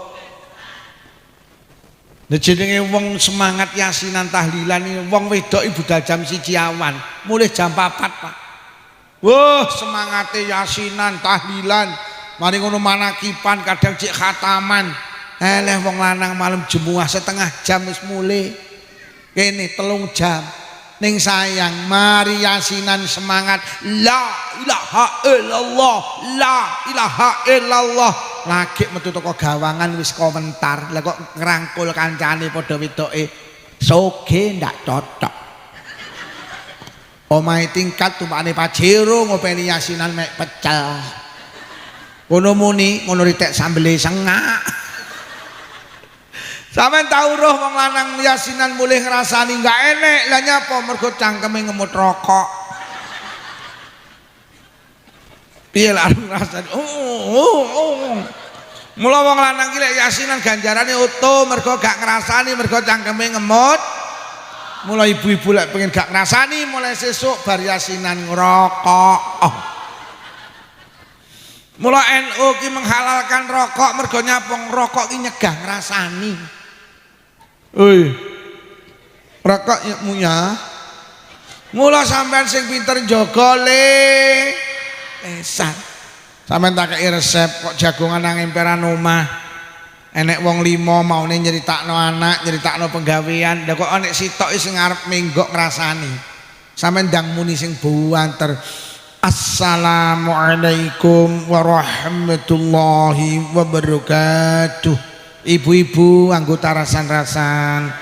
Nek jenenge wong semangat yasinan tahlilan iki wong wedok budal jam 1 awan mulih jam 4 Pak. Wah semangate yasinan tahlilan mari ngono manakipan kadang cek khataman. Eleh wong lanang malam jemuah setengah jam wis mulih. Kene 3 jam. Ning sayang mari yasinan semangat la ilaha illallah la ilaha illallah lagi metu teko gawangan wis komentar. Lah kok ngrangkul kancane padha wedoke soge ndak cocok. Omahe tingkat tumpakane Pajero ngopeni yasinan mek pecel. Ngono muni ngono ritek sambele sengak. Sampeyan tau roh wong lanang yasinan mulih ngrasani enggak enek. Lah nyapa mergo cangkeme ngemut rokok. Piye lah ngrasani. Mula wong lanang ki lek yasinan ganjarane utuh mergo gak ngrasani mergo cangkeme ngemut. Mula ibu-ibu lek pengen gak ngrasani mulai sesuk bar yasinan ngrokok. Mula NU ki menghalalkan rokok mergo nyapa rokok ki nyegah ngrasani. Oi. Rokok ya. Mula sampean sing pinter jaga lesan. Sampeyan tak kei resep kok jagongan nang emperan omah. Enek wong 5 maune nyeritakno anak, nyeritakno penggawean. Lah kok enek sitok sing arep menggok ngrasani. Sampeyan ndang muni sing buanter. Assalamualaikum warahmatullahi wabarakatuh. Ibu-ibu anggota rasan-rasan,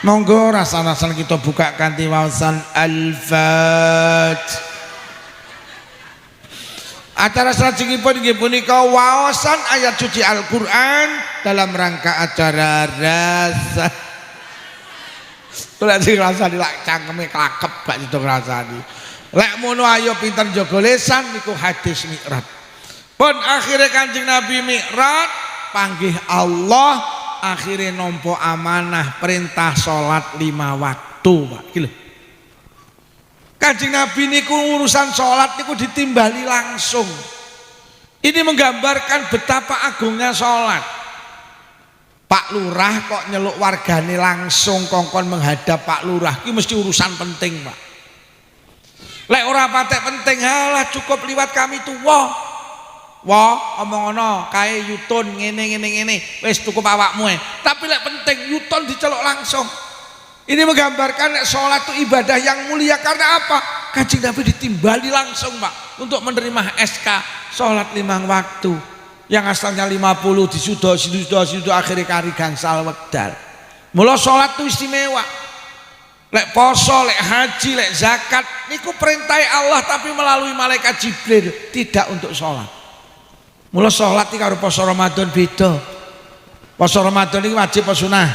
monggo rasan-rasan kita buka kanthi wawasan Al-Fatihah. Acara salajengipun inggih punika wawasan ayat suci Al-Qur'an dalam rangka acara rasa Lek sing ngrasani lak cangkeme klakep gak sido ngrasani. Lek mono ayo pinter jaga lisan niku hadis Mi'raj. Pun akhirnya Kanjeng Nabi Mi'raj panggih Allah, akhirnya nampa amanah perintah salat 5 waktu, Pak. Iki lho. Kanjeng Nabi niku urusan salat niku ditimbali langsung. Ini menggambarkan betapa agungnya salat. Pak Lurah kok nyeluk wargane langsung kongkon menghadap Pak Lurah, iki mesti urusan penting, Pak. Lek ora patek penting, halah cukup liwat kami tuwa. Wah, omong ono kae yutun ngene wis cukup awakmu e. Tapi lek penting yutun diceluk langsung. Ini menggambarkan nek salat itu ibadah yang mulia karena apa? Kanjeng Nabi ditimbali langsung, Pak, untuk menerima SK salat 5 waktu. Yang asalnya 50 disudo akhirnya kari gangsal wekdal. Mula salat itu istimewa. Lek poso, lek haji, lek zakat niku perintah Allah tapi melalui malaikat Jibril, tidak untuk salat. Mula salat iki karo poso Ramadan beda. Poso Ramadan iki wajib apa sunah?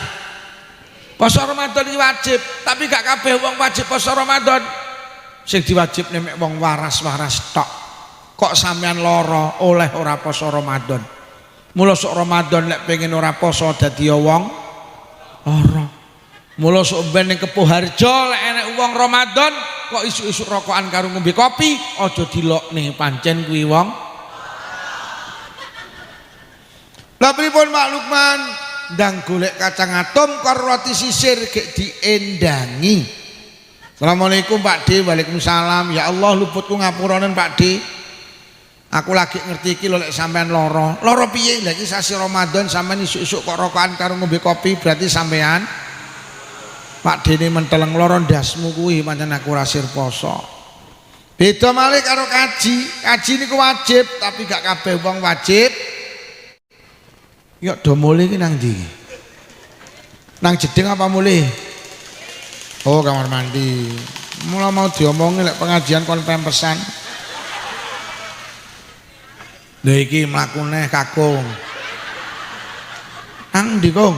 Poso Ramadan iki wajib, tapi gak kabeh wong wajib poso Ramadan. Sing diwajibne mek wong waras-waras tok. Kok sampean lara oleh ora poso Ramadan. Mula sok Ramadan lek pengen ora poso dadi wong lara. Mula sok ben ning Kepuh Harjo lek enek wong Ramadan kok isuk-isuk rokokan karo ngombe kopi, aja dilokne pancen kuwi wong. Lah pripun Pak Lukman? Ndang golek kacang atom karo roti sisir gek diendangi. Assalamualaikum Pak D. Waalaikumsalam. Ya Allah luputku ngapuranen Pak D. Aku lagi ngerti iki lho lek sampean lara. Lara piye? Lah iki sasi Ramadan sampean isuk-isuk kok rokokan karo ngombe kopi berarti sampean Pak Dene menteleng lara ndasmu kuwi pancen aku ora sir poso. Beda malih karo kaji. Kaji niku wajib tapi gak kabeh wong wajib. Yuk do mulih iki nang ndi? Nang jeding apa mulih? Oh kamar mandi. Mula mau diomongi lek pengajian kon pempesan. Lha iki mlaku neh kakung. Nang ndi, Kong?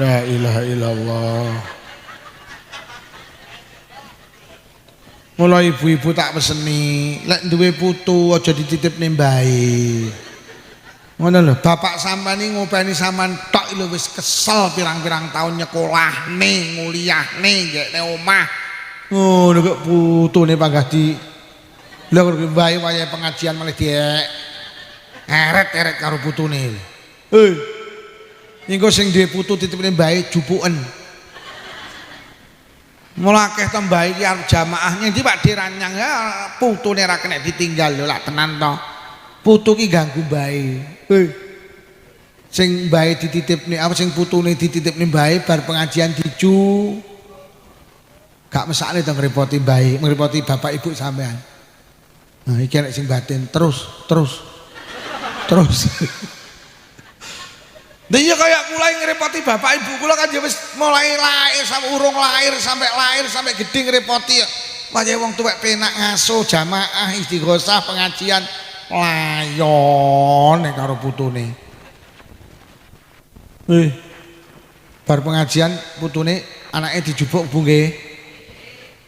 La ilaha illallah. Mula ibu-ibu tak peseni, lek duwe putu aja dititipne mbahe. Ngono lho, bapak sampean iki ngopeni sampean tok lho wis kesel pirang-pirang tahun nyekolahne, nguliahne, gekne omah. Ngono kok putune panggah di lha kok mbahe wayahe pengajian malah diek eret-eret karo putune. Engko sing duwe putu titipne mbahe jupuken. Mula akeh to mbahe iki arep jamaah ngendi Pak Diranyang ya putune ra kena ditinggal lho lak tenan to. Putu ki ganggu mbahe. Sing mbahe dititipne apa sing putune dititipne mbahe bar pengajian diju. Gak mesakne to ngrepoti mbahe, ngrepoti bapak ibu sampean. Nah iki nek sing batin terus. Lah iya kaya mulai ngrepoti bapak ibu kula kan ya wis mulai lahir sampai urung lahir sampai gedhe ngrepoti ya. Wayahe wong tuwek penak ngaso jamaah istighosah pengajian layon nek karo putune. Bar pengajian putune anake dijupuk Bu nggih.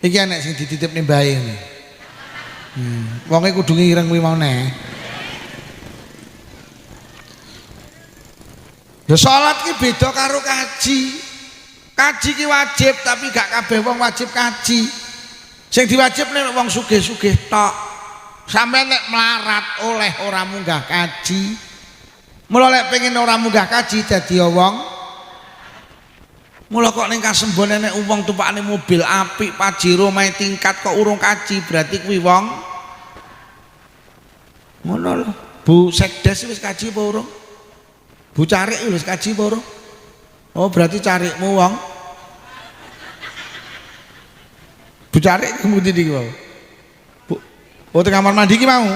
Iki anak sing dititipne mbahe ngene. Wonge kudu ngireng kuwi mau neh. Ya salat ki beda karo kaji. Kaji ki wajib tapi gak kabeh wong wajib kaji. Sing diwajibne wong sugih-sugih tok. Sampeyan nek melarat oleh ora munggah kaji. Mula lek pengen ora munggah kaji dadi wong. Mula kok ning Kasembon nek wong tumpakane mobil apik Pajero main tingkat kok urung kaji berarti kuwi wong ngono lho. Bu Sekdes wis kaji apa urung? Bu Carik wis kaji apa urung? Oh berarti carikmu wong. Bu Carik kemudian iki wae. Bu, oh teng kamar mandi iki mau.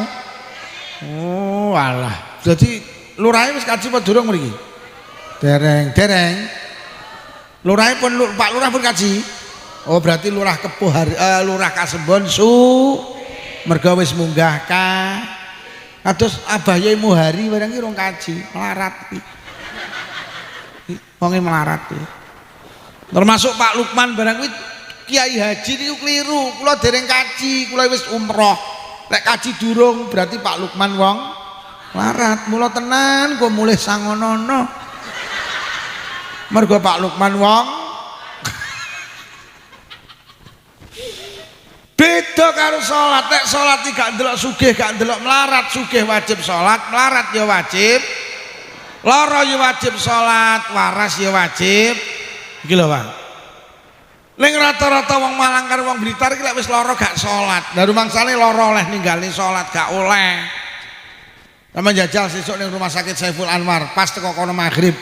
Oh alah. Jadi lurahe wis kaji apa durung mriki? Dereng. Lurahe pun Pak Lurah pun kaji. Oh berarti Lurah Kepuh Lurah Kasembon mergo wis munggah ka. Kados Abahe Muhari barang iki rong kaji, melarat iki. Wonge melarat iki. Termasuk Pak Lukman barang kuwi Kiai Haji niku kliru. Kula dereng kaji, kula wis umroh. Lek kaji durung berarti Pak Lukman wong larat. Mula tenan kok mulih sangonono. Mergo Pak Lukman wong beda karo salat. Nek salat iki gak ndelok sugih, gak ndelok melarat, sugih wajib salat, melarat ya wajib. Lara ya wajib salat, waras ya wajib. Iki lho, Pak. Ning rata-rata wong Malang karo wong Blitar iki lek wis lara gak salat. Lah rumangsane lara oleh ninggali salat gak oleh. Sama jajal sesuk ning rumah sakit Saiful Anwar, pas teko kono maghrib,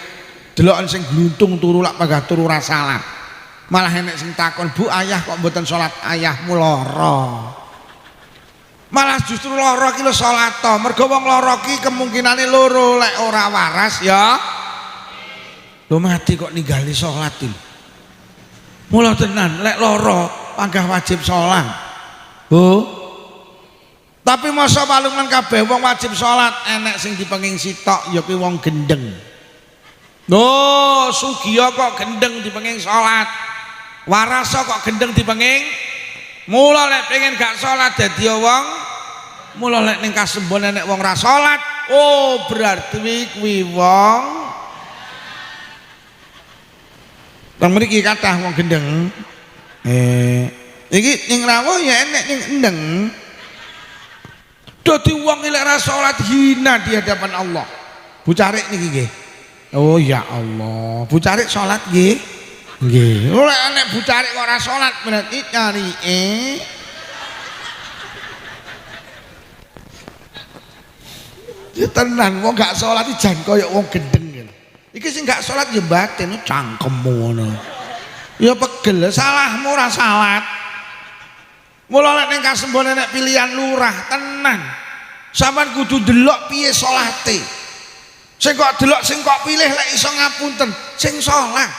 deloken sing gluntung turu lak panggah turu ra salat. Malah enek sing takon, "Bu, ayah kok mboten salat? Ayahmu lara." Malah justru lara ki lho salat to. Mergo wong lara ki kemungkinane loro, lek ora waras ya lho mati kok ninggali salat iki. Mula tenan lek lara panggah wajib salat. Bu. Tapi masa palungan kabeh wong wajib salat, enek sing dipenging sitok ya kuwi wong gendeng. No, sugiya kok gendeng dipenging salat. Warasa kok gendeng dipenging. Mula lek pengen gak salat dadi wong, mula lek ning kasembon enek wong ra salat, oh berarti kuwi wong Bang mriki kathah wong gendeng. Iki ning rawuh ya enek ning endeng. Dadi wong lek ra salat hina di hadapan Allah. Bu Carik niki nggih. Oh ya Allah, Bu Carik salat nggih. Nggih. Ora enek Bu Carik kok ora salat berarti carike ya tenan wong gak salat iki jan kaya wong gendeng. Iki sing gak salat ya batin cangkemmu ngono. Ya pegel, salahmu ora salat. Mula nek ning kasembon nek pilihan lurah tenan. Sampeyan kudu delok piye salate. Sing kok delok sing kok pilih lek iso ngapunten, sing salat.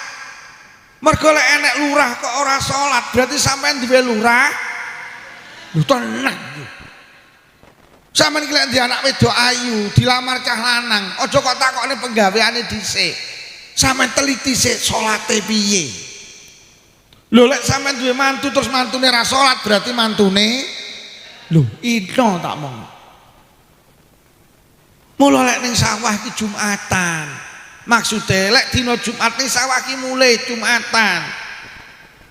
Mergo lek enek lurah kok ora salat, berarti sampeyan duwe lurah. Lho tenan. Sampeyan iki lek ndek anak wedok ayu, dilamar cah lanang, aja kok takokne penggaweane dhisik. Sampeyan teliti sik salate piye. Lho lek sampeyan duwe mantu terus mantune ra salat, berarti mantune lho ino tak mong. Mula lek ning sawah iki Jumatan. Maksude lek dina Jumat ning sawah iki mulih Jumatan.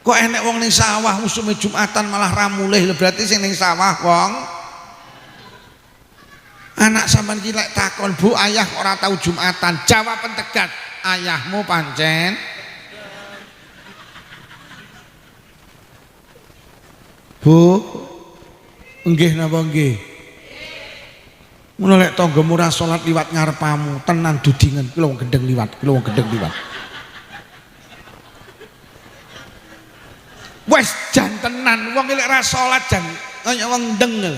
Kok enek wong ning sawah musume Jumatan malah ra mulih, lho berarti sing ning sawah wong anak sampean iki lek takon, "Bu, ayah ora tahu Jumatan." Jawaban tegas, ayahmu pancen Bu, nggih napa nggih? Mula lek tanggamu ora salat liwat ngarepamu, tenan dudingen, kuwi wong gendeng liwat, kuwi wong gendeng liwat. Wes jan tenan, wong lek ora salat jan kaya wong ndeng.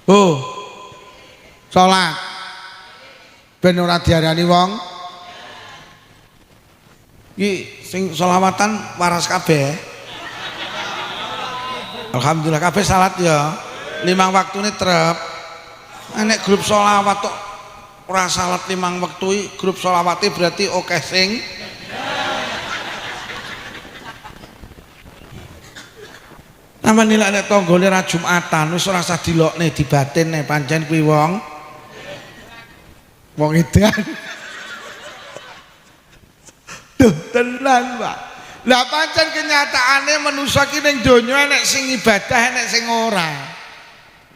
Oh, salat ben ora diarani wong iki sing selawatan waras kabeh. Alhamdulillah kabeh salat ya. 5 waktune trep. Enek grup selawat tok ora salat 5 wektu iki grup selawate berarti akeh sing Sampeyan nilai nek tanggane ra Jumatan wis ora usah dilokne dibatine pancen kuwi wong edan. Duh tenan, Pak. Lah pancen kenyataane manusa ki ning donya enek sing ibadah enek sing ora.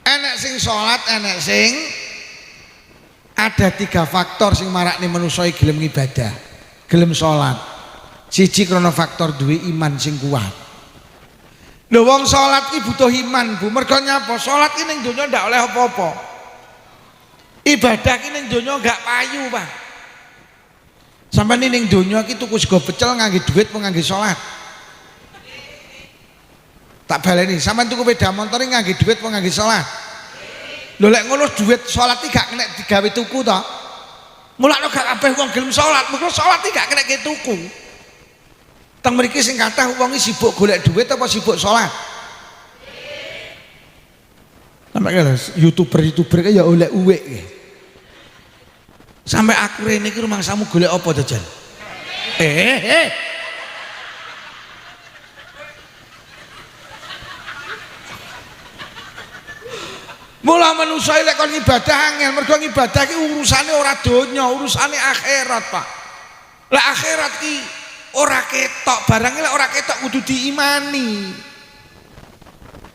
Enek sing salat enek sing ada 3 faktor sing marakne manusa gelem ibadah, gelem salat. Siji krana faktor duwe iman sing kuat. Lho wong salat ki butuh iman, Bu. Mergo nyapa? Salat ki ning donya ndak oleh apa-apa. Ibadah ki ning donya gak payu, Pak. Sampeyan ning donya ki tuku sego pecel ngangge duit apa ngangge salat? Tak baleni, sampeyan tuku sepeda motor ngangge duit apa ngangge salat? Lho lek ngono duit salat iki gak kena digawe tuku to. Mulane gak kabeh wong gelem salat, mergo salat iki gak kena tuku. Teng mriki sing kathah wong iki sibuk golek duit apa sibuk salat? Sampai YouTuber ki ya oleh uwek ki. Sampai aku rene iki rumangsamu golek apa to, Jan? Mula manusa lek kon ibadah angel, mergo ibadah ki urusane ora donya, urusane akhirat, Pak. Lah akhirat ki ora ketok, barang lek ora ketok kudu diimani.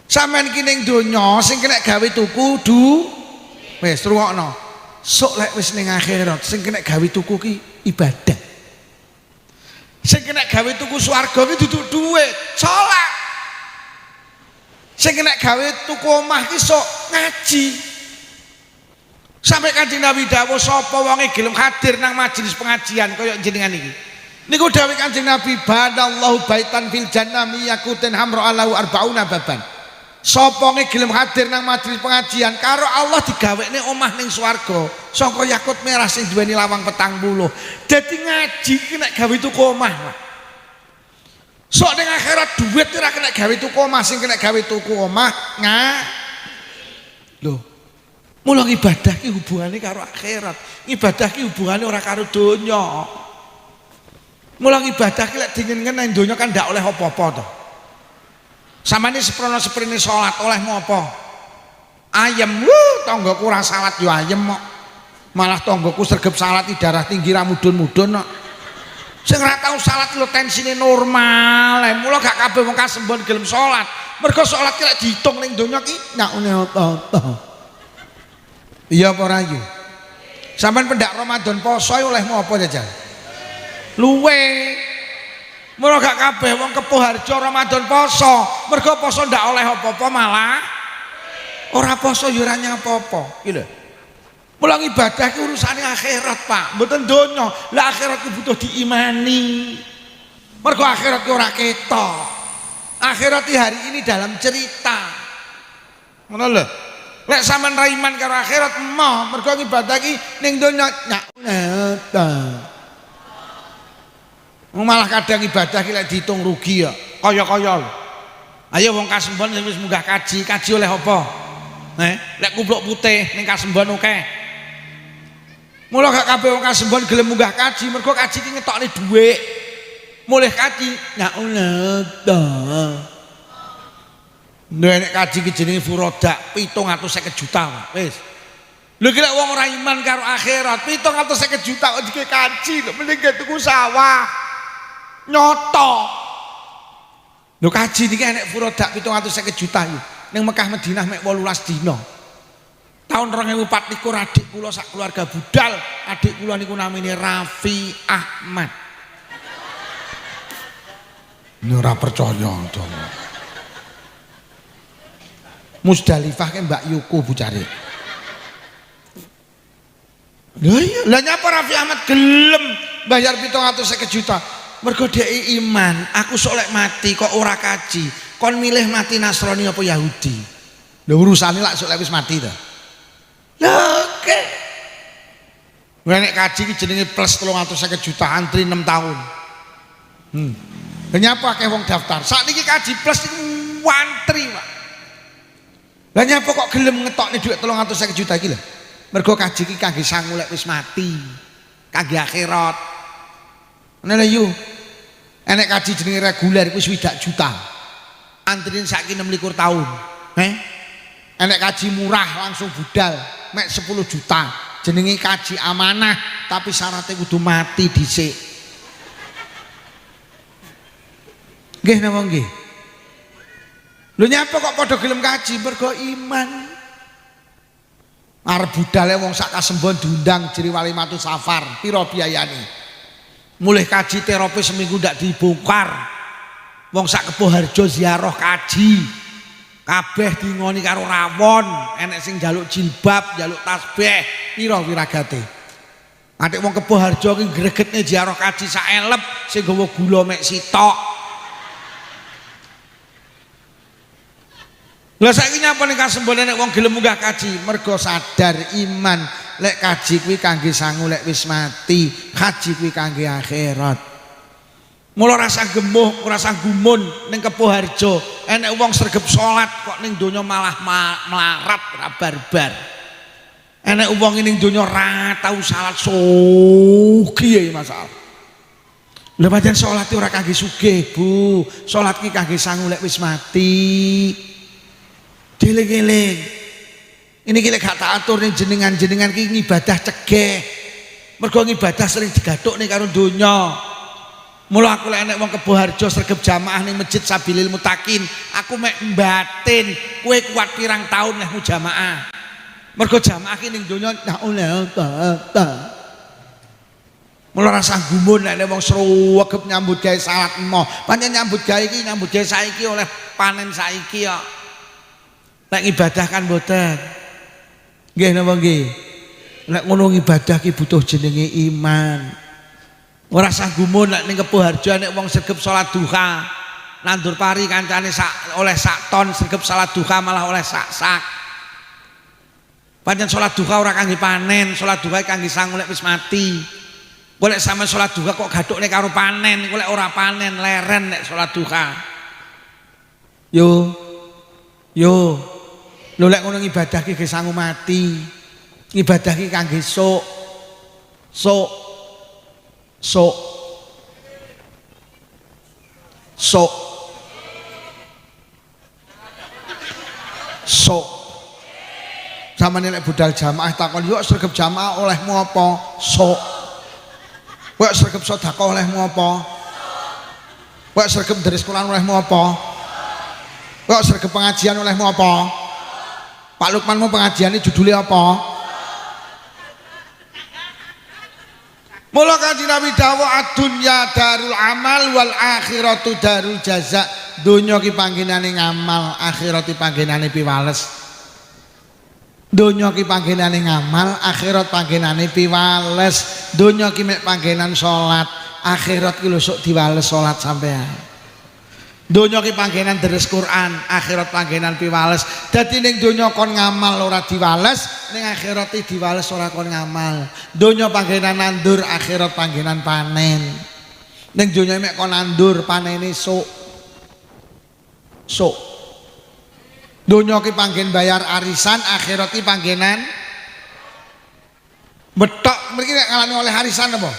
Sampeyan ki ning donya sing kena gawe tuku wis rungokno. Sok lek wis ning akhirat sing kena gawe tuku ki ibadah. Sing kena gawe tuku swarga ki dudu dhuwit, salat. Sing kena gawe tuku omah ki sok ngaji. Sampai Kanjeng Nabi dawuh sapa wonge gelem hadir nang majelis pengajian kaya jenengan iki. Niku dawuh Kanjeng Nabi, "Banallahu baitan fil jannah miyakutin hamra alahu arbauna baban." Sapa wonge gelem hadir nang majelis pengajian karo Allah digawekne omah ning swarga saka yakut merah sing duweni lawang 40. Dadi ngaji ki nek gawe tuku omah, Pak. Sok ning akhirat duit ora kena gawe tuku omah, sing kena gawe tuku omah lho. Mula ibadah ki hubungane karo akhirat. Ibadah ki hubungane ora karo donya. Mula ibadah ki lek dingenken nang donya kan ndak oleh apa-apa to. Samane seprono seprene salat olehmu apa? Ayem. Tanggaku ora salat yo ayem kok. Malah tanggaku sregep salat darah tinggi ra mudhun-mudhun kok. Sing ora tau salat lho tensine normal. Mula gak kabeh wong kasembon gelem salat. Mergo salat ki lek diitung ning donya ki nyakune apa-apa. Iya apa ora yo? Sampeyan pendak Ramadan poso olehmu apa jajal? Luwe. Mula gak kabeh wong kepuh harja Ramadan poso. Mergo poso ndak oleh apa-apa malah ora poso yo ora nyapa-apa. Iki lho. Mula ibadah ki urusane akhirat, Pak, mboten donya. Lah akhirat ki butuh diimani. Mergo akhirat ki ora ketok. Akhirat ki hari ini dalam cerita. Ngono lho. Lek sampean ra iman karo akhirat emoh, mergo ibadah ki ning donya nyata. Malah kadang ibadah ki lek diitung rugi ya. Kaya-kaya lho. Ayo wong kasembon wis munggah kaji oleh apa? Lek kupluk putih ning kasembon akeh. Mula gak kabeh wong kasembon gelem munggah kaji, mergo kaji ki ngetokne dhuwit. Mulih kaji nyaulata. Nek kaji ki jenenge furodak 750 juta, Pak. Wis. Lho ki lek wong ora iman karo akhirat, 750 juta kok dike kaji, lho mending tuku sawah. Nyoto. Lho kaji niki enek furodak 750 juta iki. Ning Mekah Madinah mek 18 dina. Tahun 2004 adik kula sak keluarga budal, adik kula niku namine Raffi Ahmad. Ora percaya to. Musdalifah ke Mbak Yuku bucare. Lah iya, lah nyapa Raffi Ahmad gelem bayar 750 juta. Mergo dhek iman, aku sok lek mati kok ora kaji. Kon milih mati Nasrani apa Yahudi? Lho urusane lak sok lek wis mati to. Lah oke. Nek kaji ki jenenge plus 350 juta antri 6 tahun. Nyapa akeh wong daftar. Sakniki kaji plus iku wantri, Pak. Lah nyapa kok gelem ngetokne dhuwit 350 juta iki lho. Mergo kaji ki kangge sangu lek wis mati. Kangge akhirat. Ngene lho yu. Enek kaji jenenge reguler iku 20 juta. Antrine saiki 26 tahun. Enek kaji murah langsung budal mek 10 juta. Jenenge kaji amanah tapi syaratnya kudu mati dhisik. Nggih napa nggih? Lho nyapa kok padha gelem kaji mergo iman. Arep budale wong sak kasembon diundang jeri Walimatu Safar, pira biayane? Mulih kaji terapi seminggu ndak dibongkar. Wong sak Kepuh Harjo ziarah kaji. Kabeh dingoni karo rawon, enek sing njaluk jilbab, njaluk tasbih, pira wiragate. Atik wong Kepuh Harjo ki gregetne ziarah kaji sak elep sing gawa gula mek sitok. Lah saiki nyapa ning kasembone nek wong gelem munggah kaji, mergo sadar iman lek kaji kuwi kangge sangu lek wis mati, kaji kuwi kangge akhirat. Mula rasa gemuh, rasa gumun ning Kepuh Harjo, enek wong sregep salat kok ning donya malah melarat ra barbar. Enek wong ning donya ra tau salat sugih masalah. Lha pancen salat ora kangge sugih, Bu. Salat ki kangge sangu lek wis mati. Dieling-eling. Ini ki lek gak tak atur ning jenengan-jenengan ki ngibadah cegeh. Mergo ngibadah sering digathukne karo donya. Mula aku lek enek wong Kebo Harjo sregep jamaah ning Masjid Sabilil Mutakin, aku mek mbatin, kowe kuat pirang taun lek jamaah. Mergo jamaah ki ning donya tak oleh ta. Mula rasa gumun nek wong sregep nyambut gawe salat emoh. Pancen nyambut gawe iki nyambut gawe saiki oleh panen saiki kok. Nek ibadah kan mboten. Nggih napa nggih? Nek ngono ibadah ki butuh jenenge iman. Ora sah gumun nek ning Kebo Harjo nek wong sregep salat duha. Nandur pari kancane oleh sak ton, sregep salat duha malah oleh sak. Pancen salat duha ora kangge panen, salat duha kangge sangu lek wis mati. Golek sampe salat duha kok gathukne karo panen, golek ora panen leren nek salat duha. Yo. Lho lek ngono ibadah ki ge sangu mati. Ibadah ki kangge sok. Samane nek budal jamaah takon yo sregep jamaah olehmu apa? Sok. Kowe sregep sedekah olehmu apa? Kowe sregep deres Quran olehmu apa? Kowe sregep pengajian olehmu apa? Pak Lukmanmu pengajiane judulnya apa? Mula Kanjeng Nabi dawuh ad-dunya darul amal wal akhiratu darul jaza. Donya ki panggenane ngamal, akhirat ki panggenane piwales. Donya ki panggenane ngamal, akhirat panggenane piwales. Donya ki mek panggenan salat, akhirat ki lho sok diwales salat sampean. Donya ki panggenan deres Quran, akhirat panggenan piwales. Dadi ning donya kon ngamal ora diwales, ning akhirat diwales ora kon ngamal. Donya panggenan nandur, akhirat panggenan panen. Ning donya mek kon nandur, panene sok. Donya ki panggen bayar arisan, akhirat ki panggenan betok. Mriki nek ngalami oleh arisan apa?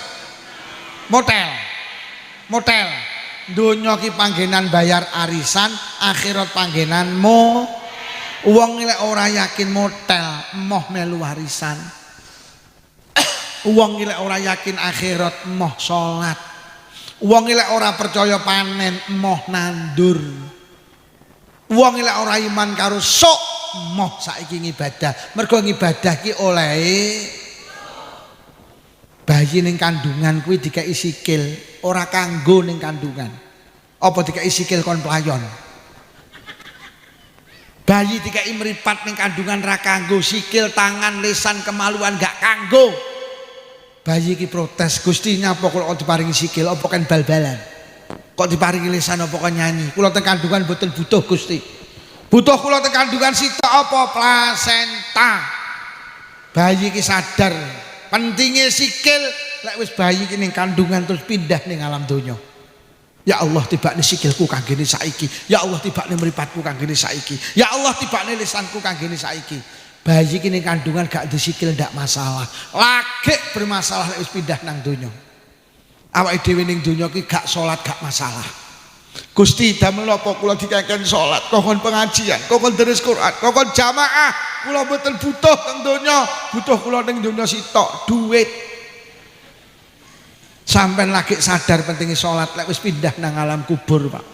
Motel. Donya ki panggenan bayar arisan, akhirat panggenan wong lek ora yakin motel emoh melu arisan. Wong lek ora yakin akhirat emoh salat. Wong lek ora percaya panen emoh nandur. Wong lek ora iman karo sok emoh saiki ngibadah. Mergo ngibadah ki olehe bayi ning kandungan kuwi dikai sikil, ora kanggo ning kandungan. Apa dikai sikil kon playon? Bayi dikai mripat ning kandungan ra kanggo, sikil, tangan, lisan, kemaluan gak kanggo. Bayi iki protes, Gusti nyapa kula kok diparingi sikil apa kan bal-balan? Kok diparingi lisan apa kan nyanyi? Kula teng kandungan mboten butuh Gusti. Butuh kula teng kandungan sitok apa plasenta. Bayi iki sadar pentingnya sikil, lek wis bayi ki ning kandungan terus pindah ning alam donya. Ya Allah tibakne sikilku kanggene saiki. Ya Allah tibakne mripatku kanggene saiki. Ya Allah tibakne lisanku kanggene saiki. Bayi ki ning kandungan gak disikil ndak masalah. Lagi bermasalah lek wis pindah nang donya. Awake dhewe ning donya ki gak salat gak masalah. Gusti damel apa kula dikengken salat, kokon pengajian, kokon deres Quran, kokon jamaah, kula mboten butuh teng donya, butuh kula ning donya sitok, duit. Sampai lagi sadar pentingnya salat lek wis pindah nang alam kubur, Pak.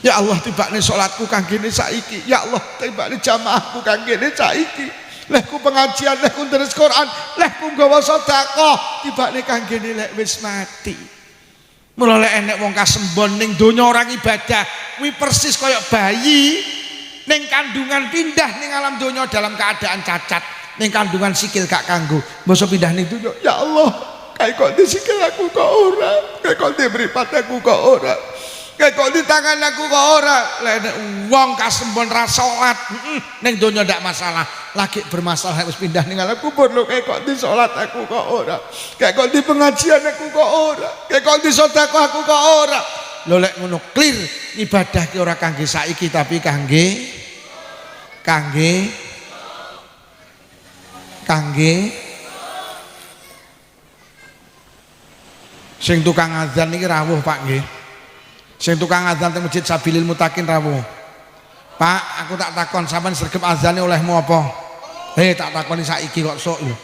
Ya Allah tibakne salatku kanggene saiki. Ya Allah tibakne jamaahku kanggene saiki. Lehku pengajian, lehku deres Quran, lehku nggawa sedekah, tibakne kanggene lek wis mati. Mula lek enek wong kasembon ning donya orang ibadah, kuwi persis kaya bayi ning kandungan pindah ning alam donya dalam keadaan cacat, ning kandungan sikil gak kanggo. Mbok pindah ning donya, ya Allah, kayak kok di sikil aku kok ora, kayak kok di mripat aku kok ora, kayak kok di tangan aku kok ora. Lek enek wong kasembon ra salat, ning donya ndak masalah. Lagi bermasalah wis pindah ning alam kubur lho, kayak kok di salat aku kok ora, kayak kok di pengajian aku kok ora, kayak kok di sedekah aku kok ora. Lho lek ngono clear, ibadah ki ora kangge saiki tapi kangge Sing tukang azan niki rawuh Pak nggih. Sing tukang azan teng Masjid Sabilil Mutakin rawuh. Pak, aku tak takon sampean sregep azane olehmu apa? Tak takoni saiki kok sok lho.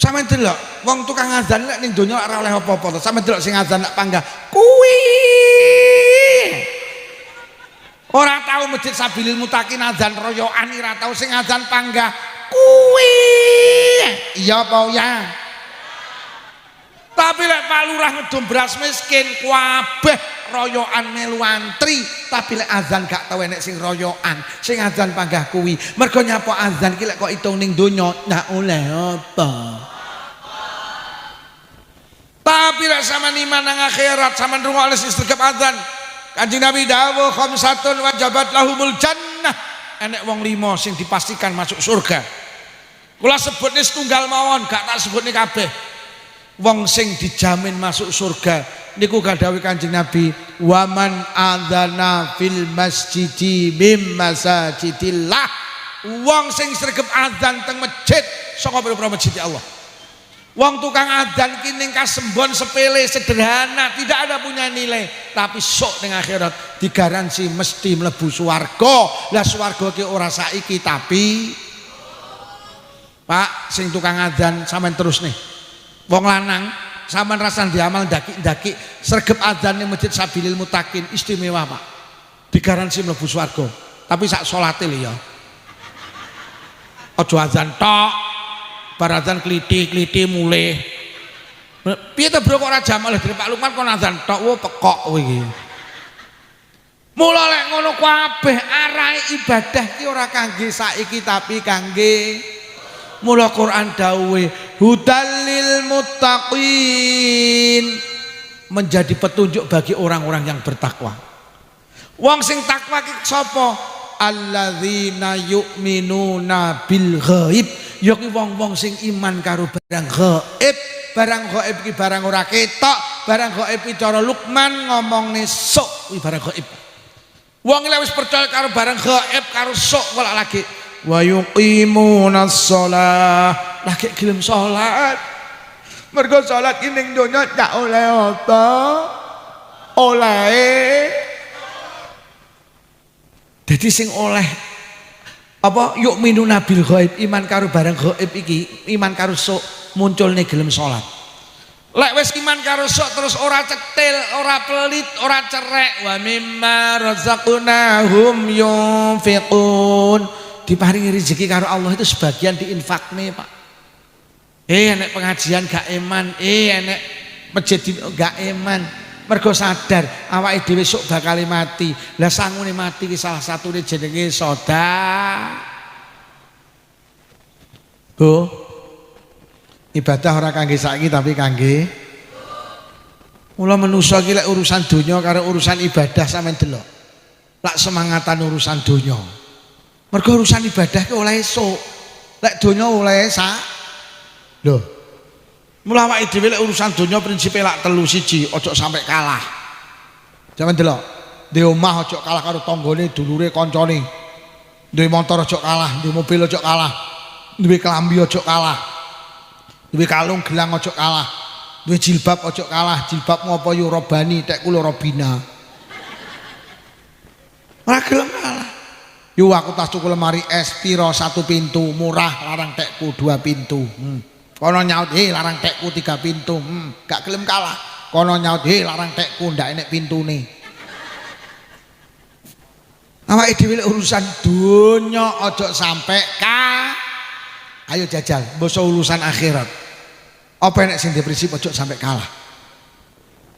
Sampeyan delok wong tukang azan nek ning donya ora oleh apa-apa to. Sampeyan delok sing azan nek panggah kuwi. Ora tau Masjid Sabilil Mutakin azan royokan ora tau sing azan panggah kuwi. Iya apa ya? Tapi lek Pak Lurah ngedum beras miskin kabeh royokan melu antri, tapi lek azan gak tau enek sing royokan, sing azan panggah kuwi. Mergo nyapa azan ki lek kok itung ning donya ndak oleh apa. Tapi lek sampean iman nang akhirat, sampean rungokne sing sregep azan. Kanjeng Nabi dawuh khamsatun wajabat lahumul jannah. Enek wong 5 sing dipastikan masuk surga. Kula sebutne setunggal mawon, gak tak sebutne kabeh. Wong sing dijamin masuk surga niku kadhawuh Kanjeng Nabi, waman adzana fil masjidi mim masajidillah. Wong sing sregep adzan teng masjid saka pira-pira masjid Allah. Wong tukang adzan ki ning kasembon sepele sederhana, tidak ada punya nilai, tapi sok ning akhirat digaransi mesti mlebu swarga. Lah swarga ki ora saiki tapi Pak sing tukang adzan sampean terus nih. Wong lanang sampean rasan diamal ndaki-ndaki sregep adzan ning Masjid Sabilil Mutakin istimewa Pak. Digaransi mlebu swarga. Tapi sak salate lho ya. Aja adzan tok. Bar adzan kliti-kliti mulih. Piye to Bro kok ora jamak lho Pak Lukman kon adzan tok wo pekok kowe iki. Mula lek ngono kabeh arahe ibadah ki ora kangge saiki tapi kangge mula Quran dawuhe hudallil muttaqin, menjadi petunjuk bagi orang-orang yang bertakwa. Wong sing takwa ki sapa? Alladzina yu'minuna bil ghaib, yaiku wong-wong sing iman karo barang ghaib. Barang ghaib ki barang ora ketok, barang ghaib ki cara Luqman ngomongne sok kuwi barang ghaib. Wong lek wis percaya karo barang ghaib karo sok kok lagi wa yuqimunas shalah, lagi gelem salat. Mergo salat ki ning donya gak oleh apa? Oleh. Dadi sing oleh apa yuqminuna bil ghaib, iman karo barang ghaib iki, iman karo sok munculne gelem salat. Lek wis iman karo sok terus ora cetil, ora pelit, ora cerek, wa mimma razaqnahum yunfiqun. Diparingi rezeki karo Allah itu sebagian diinfakne Pak. Enek pengajian gak eman, enek masjid gak eman. Mergo sadar awake dhewe sok bakal mati. Lah sangune mati ki salah satune jenenge sedekah. Bu, ibadah ora kangge saiki tapi kangge mula manusa ki lek urusan donya karo urusan ibadah sampean delok. Lak semangatan urusan donya. Mergo urusan ibadah ki oleh esuk. Lek donya oleh sak. Lho. Mula awake dhewe lek urusan donya prinsipe lak telu siji, ojo sampai kalah. Sampeyan delok. Di omah ojo kalah karo tanggane, dulure, kancane. Duwe motor ojo kalah, duwe mobil ojo kalah. Duwe klambi ojo kalah. Duwe kalung gelang ojo kalah. Duwe jilbab ojo kalah. Jilbabmu apa yo robani, tekku lho robina. Ora gelem kalah. Yo aku tas tuku lemari es piro 1 pintu, murah, larang tekku 2 pintu. Kono nyaut larang tekku 3 pintu. Gak gelem kalah. Kono nyaut larang tekku ndak enek pintune. Awake dhewe urusan donya aja sampe ayo jajal, mbok urusan akhirat. Apa enek sing prinsip aja sampe kalah.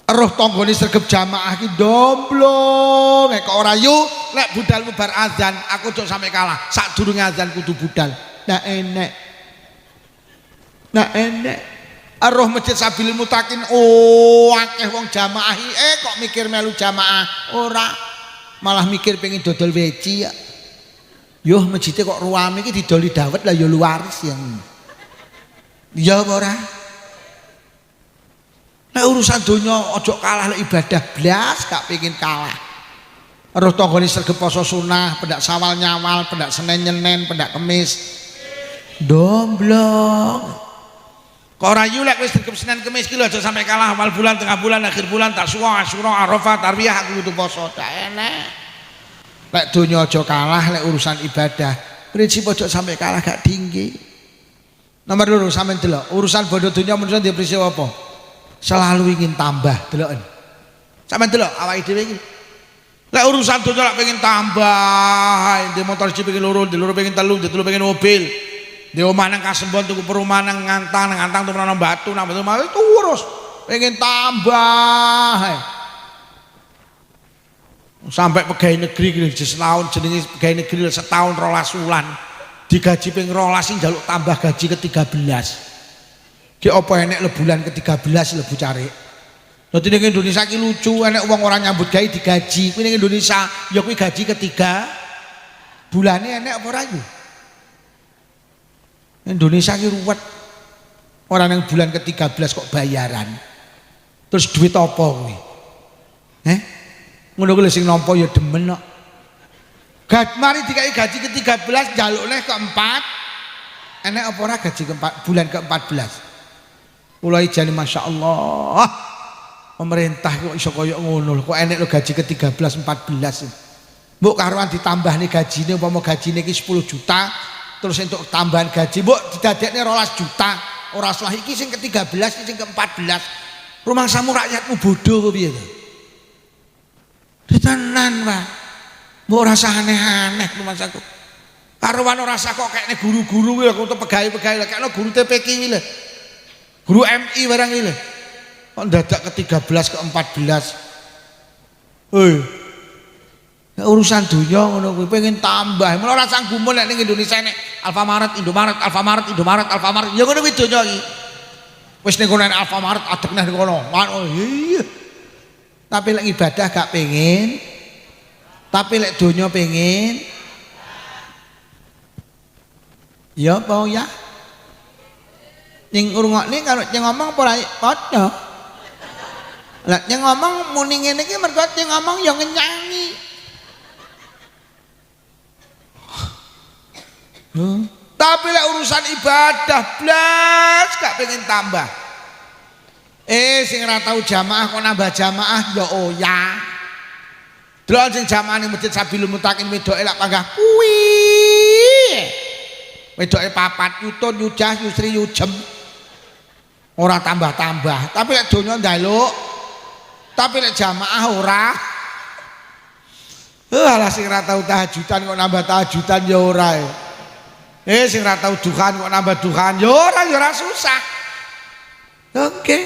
Roh tanggane sregep jamaah ki domblong, nek ora yu lek budalmu bar azan, aku aja sampe kalah. Sadurunge azan kudu budal. Ndak enek. Nah enek Roh Masjid Sabilil Mutakin akeh wong jamaah kok mikir melu jamaah ora, malah mikir pengen dodol weci ya. Yo masjidnya kok ruame iki didoli dawet lah yo luaris yang. Ya ora. Nek urusan donya ojo kalah lek ibadah blas gak pengen kalah. Roh tanggane sregep poso sunah, pendak sawal nyawal, pendak Senin nyenen, pendak Kemis. Domblong. Kok rayu lek wis dirgep Senin Kamis ki lho aja sampai kalah awal bulan, tengah bulan, akhir bulan, Tasyura, Asyura, Arafah, Tarwiyah aku kudu poso. Dak enek. Lek donya aja kalah lek urusan ibadah. Prinsip aja sampai kalah gak tinggi. Nomor 2 sampean delok, urusan bodoh donya menungso ndek prinsip apa? Selalu ingin tambah, deloken. Sampean delok awake dhewe iki. Lek urusan donya lek pengen tambah, ndek motor siji pengen loro, ndek loro pengen telu, ndek telu pengen mobil. Di omah nang Kasembon tuku perumahan nang ngantang tuku nang batu nang batu malah terus pengen tambah. Sampai pegawai negeri setahun jenenge pegawai negeri setahun 12 wulan digaji ping 12 njaluk tambah gaji ke-13. Ki apa enek le bulan ke-13 lebu cari. Dadi ning Indonesia ki lucu enek wong ora nyambut gawe digaji. Kuwi ning Indonesia ya kuwi gaji ketiga bulane enek apa ora iku? Indonesia ki ruwet. Orang yang bulan ke-13 kok bayaran. Terus duit apa kuwi? Ngono kuwi sing nampa ya demen kok. Mari dikai gaji ke-13 njaluk neh ke-4. Enek apa ora gaji ke-4 bulan ke-14? Kula ijane masyaallah. Pemerintah kok iso kaya ngono lho. Kok enek lho gaji ke-13 14. Mbok karuan ditambahne gajine umpama gajine iki 10 juta. Terus untuk tambahan gaji mbok didadekne 12 juta ora salah iki sing ke-13 iki sing ke-14 rumangsamu rakyatmu bodoh kok piye to tenan Pak mbok ora usah aneh-aneh rumangsaku karuan ora usah kok kayakne guru-guru kuwi untuk pegawai-pegawai kayakno guru TPK iki lho guru MI barang iki lho kok dadak ke-13 ke-14 urusan dunia ngono kuwi pengen tambah mun ora sanggup nek ning Indonesia nek Alfamaret, Indomaret, Alfamaret ya ngono kuwi donya iki wis ning kono Alfamaret adek neh kono iya tapi lek ibadah gak pengen tapi lek donya pengen ya apa ya ning ngrungokne karo sing ngomong apa ora padha lek sing ngomong muni ngene iki mergo sing ngomong ya ngenyangi. Tapi lek urusan ibadah blas gak pengen tambah. Sing ora tau jamaah kok nambah jamaah ya ya. Delok sing jamaah ning Masjid Sabilul Mutakin wedoke lak panggah kuwi. Wedoke 4 yutun yujah yusri yujem. Ora tambah-tambah, tapi lek donya njaluk. Tapi lek jamaah ora. Alah sing ora tau tahajudan kok nambah tahajudan ya ora. Sing ora tau duhan kok nambah duhan ya ora susah. Oke.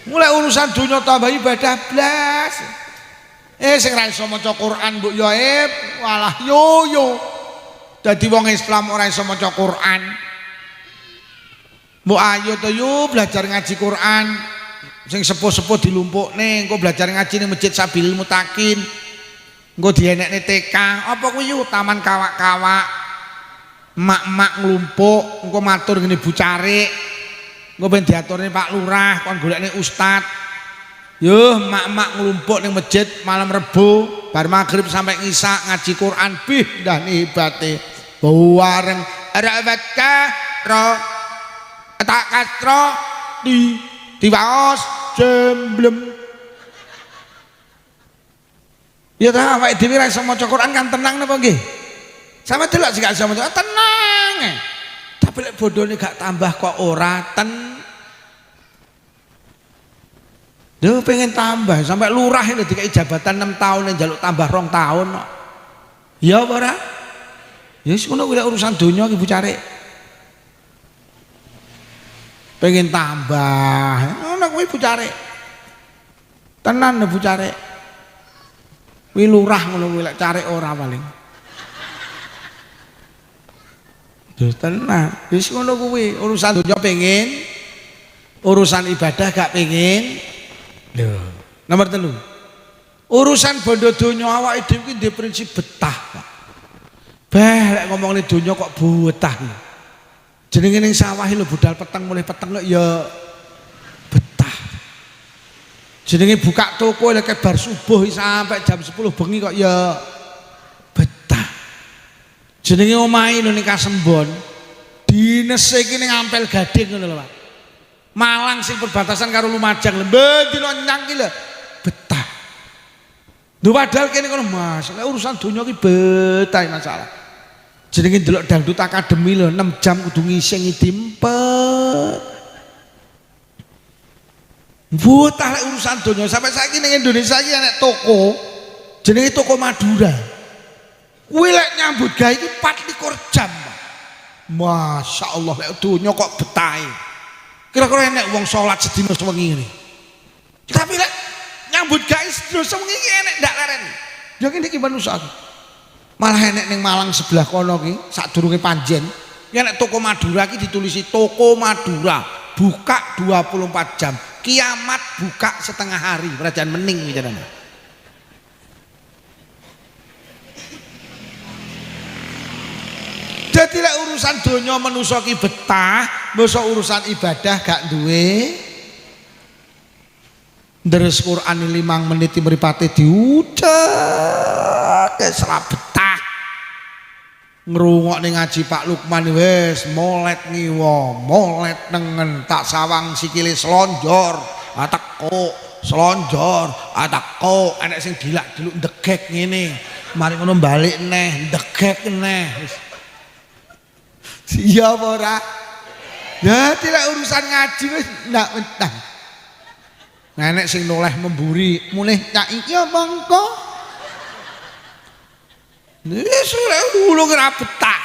Mulai urusan dunia tambah ibadah blas. Sing ra iso maca Quran mbok ya walah yo. Dadi wong Islam ora iso maca Quran. Mbok ayo to yo belajar ngaji Quran. Sing sepuh-sepuh dilumpukne engko belajar ngaji ning Masjid Sabilul Mutakin. Engko dienekne TK, apa kuwi yo taman kawak-kawak. Mak-mak nglumpuk engko matur ngene Bu Carik engko ben diaturne Pak Lurah kon golekne ustad yo mak-mak nglumpuk ning masjid malam Rebo bar magrib sampai ngisa ngaji Quran bih ndah hebate bareng rawaka ro tak kastro di waos jemblem ya ta awake dhewe ra iso maca Quran kan tenang napa nggih sama delok sing gak iso maca tenang. Tapi lek bodone gak tambah kok ora Duh pengen tambah sampai lurah ini dikai jabatan 6 tahun njaluk tambah 2 tahun kok. Ya apa ora? Ya wis ngono kuwi urusan donya iki Bu Carik. Pengen tambah. Ngono kuwi Bu Carik. Tenan Bu Carik. Kuwi lurah ngono kuwi lek Carik ora paling. Tenang, wis ngono kuwi urusan dunia pengen, urusan ibadah gak pengen. Lho, nomor 3. Urusan bondo donya awake dhewe iki ndek prinsip betah, Pak. Lek ngomongne donya kok betah. Jenenge ning sawah lho budal peteng mulih peteng kok ya betah. Jenenge buka toko lek bar subuh sampai jam 10 bengi kok ya betah. Jenenge omahe lho ning Kasembon. Dinese iki ning Ampel Gading ngono lho Pak. Malang sing perbatasan karo Lumajang lho. Bendino nyang ki lho betah. Lho padahal kene kono Mas, urusan donya ki betah masalah. Jenenge ndelok dangdut akademi lho 6 jam kudu ngising dimpet. Betah lek urusan donya sampai saiki ning Indonesia iki enek toko jenenge toko Madura. Kuwi lek nyambut gawe iki 24 jam. Masya Allah lek donya kok betah. Kira-kira enek wong salat sedina sewengi ngene. Tapi lek nyambut gawe sedina sewengi iki enek ndak leren. Ya kene iki manusa. Malah enek ning Malang sebelah kono ki sadurunge Panjen, ki enek toko Madura ki ditulisi toko Madura, buka 24 jam. Kiamat buka setengah hari, perajaan mening bicaranya. Jadi lek urusan donya manusa ki betah, mosok urusan ibadah gak duwe. Deres Quran 5 menit mripate diucap kesra betah. Ngrungokne ngaji Pak Lukman wis molet ngiwa, molet nengen tak sawang sikile slonjor, ateko slonjor, ateko enek sing dilak-diluk ndegek ngene. Mari ngono balik neh, ndegek neh. Iya apa ora? Ya tidak urusan ngaji wis ndak mentah. Nenek sing noleh memburi mulih nyak iki apa engko? Wis ora dulu kira betah.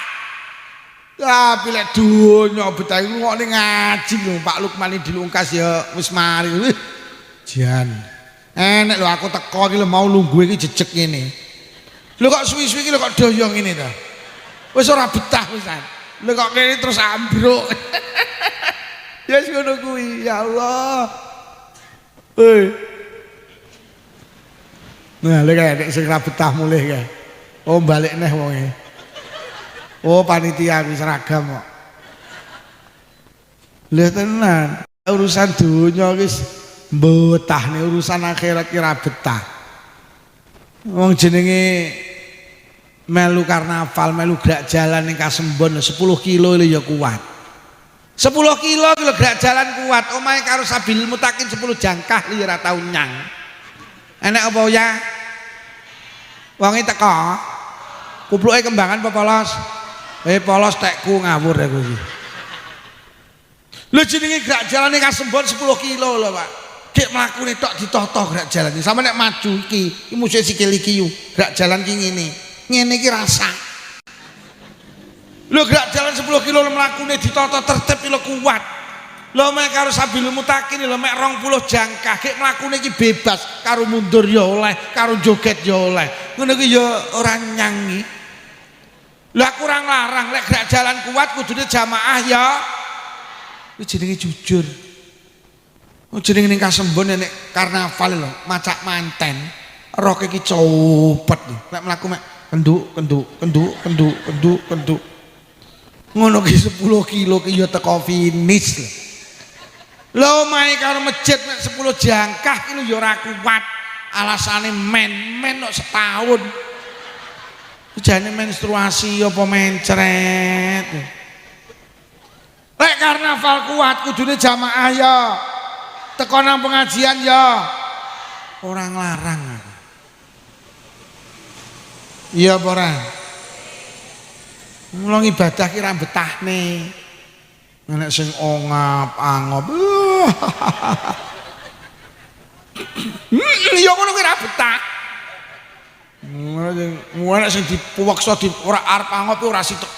Tapi lek donya betah iku kok ning ngaji lho Pak Lukman dilungkas ya wis mari. Jan. Enek lho aku teko iki lho mau lungguh iki jejeg ngene. Lho kok suwi-suwi iki lho kok doyong ngene to. Wis ora betah wisan. Lho kok kene terus ambruk. Ya wis ngono kuwi ya Allah. Nah, lek nek sing ra betah mulih kae. Oh, balik neh wonge. Oh, panitia wis seragam kok. Lha tenan, urusan donya wis betah nih, urusan akhirat kira betah. Wong jenenge melu karnaval, melu gerak jalan ning Kasembon 10 kilo lho ya kuat. 10 kilo gerak jalan kuat, omahe karo Sabil Mutakin 10 jangkah li ora tau nyang. Enek apa ya? Wonge teko. Kupluke kembangan apa polos? Polos tekku ngawur aku iki. Lho jenenge gerak jalane Kasembon 10 kilo lho, Pak. Gek mlakune tok ditoto gerak jalan. Sampe nek maju iki musuh sikil iki yo. Gerak jalan ki ngene. Ngene iki rasa. Lho gerak jalan 10 kilo mlakune ditata tertib lho kuat. Lho mek karo Sabil Mutakin lho mek 20 jangkah gek mlakune iki bebas, karo mundur ya oleh, karo joget ya oleh. Ngono ki ya ora nyangi. Lah kurang larang lek gerak jalan kuat kudune jamaah ya. Iki jenenge jujur. Oh jenenge ning Kasembon nek karnaval lho, macak manten. Rok iki copet lho. Lek mlaku mek kenduk. Ngono ki 10 kilo ki ya teko finish lho. Lho omahe karo masjid nek 10 jangkah ki lho ya ora kuat. Alasane men kok setahun. Jane menstruasi apa mencret. Lek karnaval kuat kudune jamaah ya. Teko nang pengajian ya. Orang larang. Iya apa ora? Mulai ibadah kira betah nih. Nek sing ongap-angop. Ya ngono kira betah. Nek sing dipuweksa di ora arep angop ora sitok.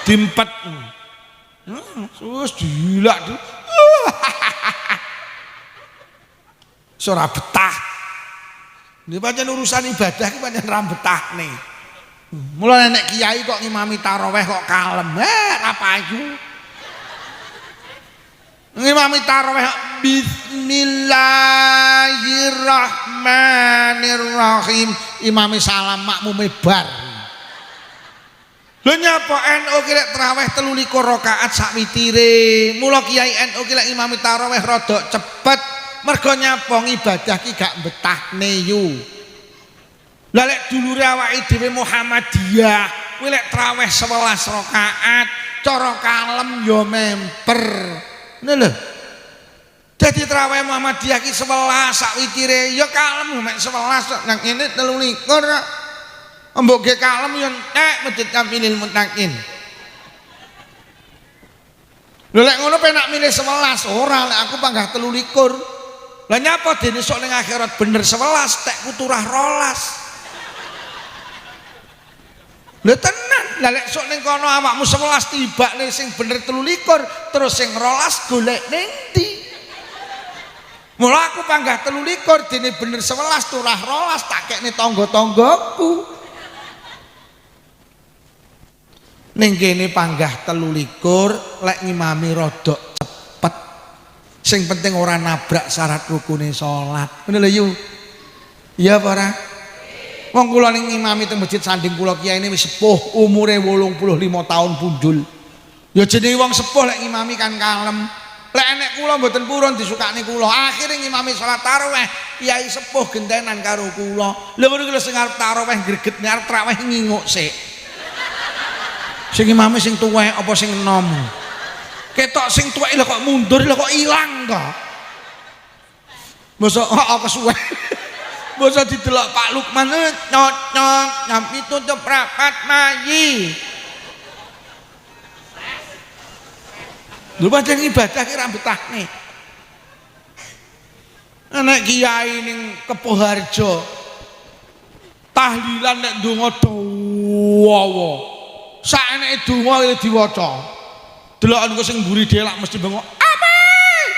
Dimpet. Wis dilak. Ora betah. Ini pancen urusan ibadah iki pancen ra betah nih. Mulai nek kiai kok ngimami taraweh kok kalem. Apa itu? Ngimami taraweh bismillahirrahmanirrahim. Imami salam makmume bar. Lho nyapa NU ki lek taraweh 23 rakaat sak witire. Mula kiai NU ki lek ngimami taraweh rada cepet. Mergo nyapa ibadah ki gak betahne yu. Lah lek dulure awake dhewe Muhammadiyah, kuwi lek traweh 11 rakaat cara kalem ya memper. Ngono lho. Dadi traweh Muhammadiyah ki 11 sak witire ya kalem mek 11 nang ngene 23. Mbok ge kalem ya entek Masjid Kamilil Muttaqin. Lho lek ngono penak milih 11 ora lek aku panggah 23. Lah nyapa dene sok ning akhirat bener 11 tek kuturah 12. Lho tenan, lah lek sok ning kono awakmu 11 tibane sing bener 23 terus sing 12 golek ning ndi? Mula aku panggah 23 dene bener 11 turah 12 tak kekne tangga-tanggaku. Ning kene panggah 23 lek ngimami rodok cepet. Sing penting ora nabrak syarat rukune salat. Ngono lho yu. Iya apa ora? Wong kula ning ngimami teng masjid sanding kula kiai ini wis sepuh, umure 85 tahun pundhul. Ya jenenge wong sepuh lek ngimami kan kalem. Lek enek kula mboten purun disukani kula. Akhire ngimami salat tarawih, kiai sepuh gentenan karo kula. Lha ngono lho sing arep tarawih gregetne arep tarawih nginguk sik. Sing imame sing tuwek apa sing enom? Ketok sing tuwek lho kok mundur lho kok ilang to. Mosok apa suwe. Mosok didelok Pak Lukman nyocok jam 7:04 mayi. Lho pancen ibadah ki ra betahne. Anak kiai ning Kepoharjo tahlilan nek ndonga dawa. Saeneke donga iki diwaca. Delokan kok sing mburi dhewe lak mesti bengok. Amin.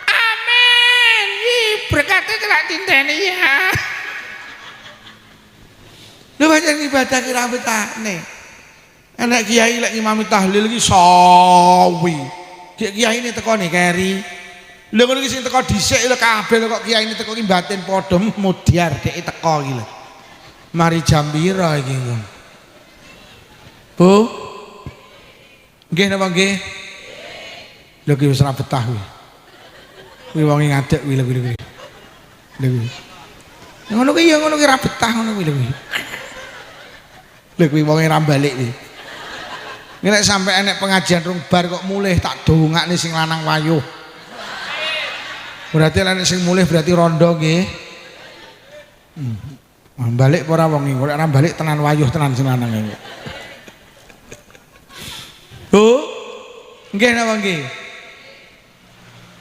Amin. Ih, berkate telak tinteni ya. Lho pancen ibadah ki ra betahne. Enek kiai lek ngimami tahlil iki sawi. Kiai ini teko nih keri. Lho ngono iki sing teko dhisik lho kabeh kok kiai ini teko ki batin padha mudyar dhek teko iki lho. Mari jam pira iki ngono. Bu, nggih napa nggih? Lho ki wis ora betah kuwi. Kuwi wong ngadeg kuwi lho kuwi. Lho kuwi. Ngono ki ya ngono ki ora betah ngono kuwi lho kuwi. Lho kuwi wong ora balik kuwi. Nek sampe enek pengajian rung bar kok mulih tak dongakne sing lanang wayuh. Berarti enek sing mulih berarti rondo nggih. Balik ora wong iki, ora balik tenan wayuh tenan sing lanang iki. Bu, nggih napa nggih?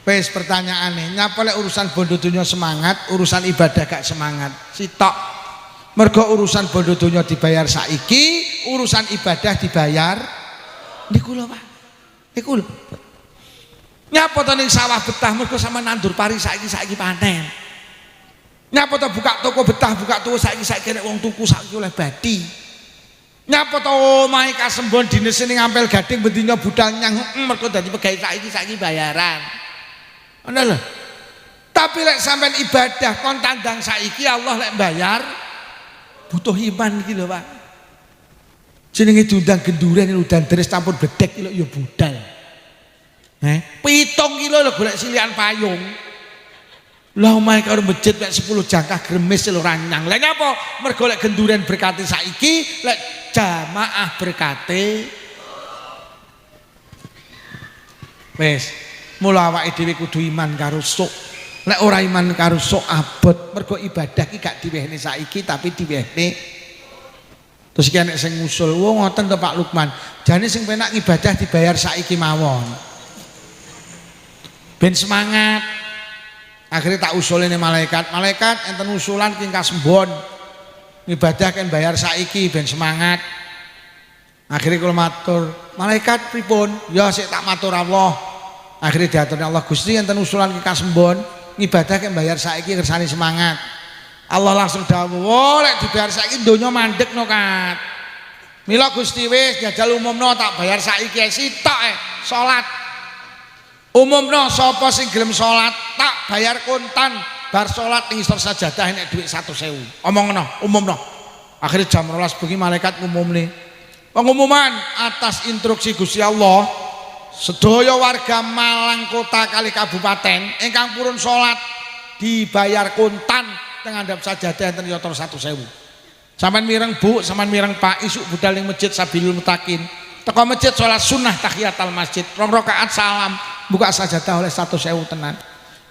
Wis pertanyaane, nyapa lek urusan bondo donya semangat, urusan ibadah gak semangat. Sitok. Mergo urusan bondo donya dibayar saiki, urusan ibadah dibayar niku lho, Pak. Niku lho. Nyapa to ning sawah betah mergo sampean nandur pari saiki panen. Nyapa to buka toko betah, buka toko saiki nek wong tuku saiki oleh badi. Nyapa to omahe kasembon dinese ning ampel gading bendina budal nyang mergo dadi pegawai saiki bayaran. Ngono lho. Tapi lek sampean ibadah kon tandang saiki Allah lek bayar butuh iman iki lho, Pak. Jenenge diundang genduren udan deres campur bedek iki lho ya budal. 7 kilo lho golek silihan payung. Lah omahe karo masjid mek 10 jangkah gremes lho ranyang. Lah nyapa? Mergo lek genduren berkati saiki, lek jamaah berkate wis mula awake dhewe kudu iman karo sok. Lek ora iman karo sok abot. Mergo ibadah ki gak diwehne saiki tapi diwehne. Terus iki nek sing ngusul, "Wo ngoten to Pak Lukman, jane sing penak ibadah dibayar saiki mawon." Ben semangat. Akhirnya tak usulin malaikat enten usulan king kasembon ibadah kan bayar saiki ben semangat. Akhirnya kalau matur malaikat pripun ya sik tak matur Allah. Akhirnya diaturne Allah Gusti enten usulan king kasembon ibadah kan bayar saiki kersane semangat. Allah langsung dawuh, "Oh lek dibayar saiki donya mandek no Kat. Mila Gusti wis jajal umumno tak bayar saiki sitok salat. Umumno sapa sing gelem salat tak bayar kontan bar salat ning isor sajadah nek dhuwit 100.000. Omongno, umumno." Akhirnya jam 12 bengi malaikat ngumumne. Pengumuman atas instruksi Gusti Allah, sedaya warga Malang kota kali kabupaten ingkang purun salat dibayar kontan teng ngandhap sajadah enten yotor 100.000. Sampeyan mireng Bu, sampeyan mireng Pak, isuk budal ning masjid Sabilul Mutakin. teko masjid sholat sunnah tahiyatul masjid 2 rakaat salam buka sajadah oleh 100.000 tenan.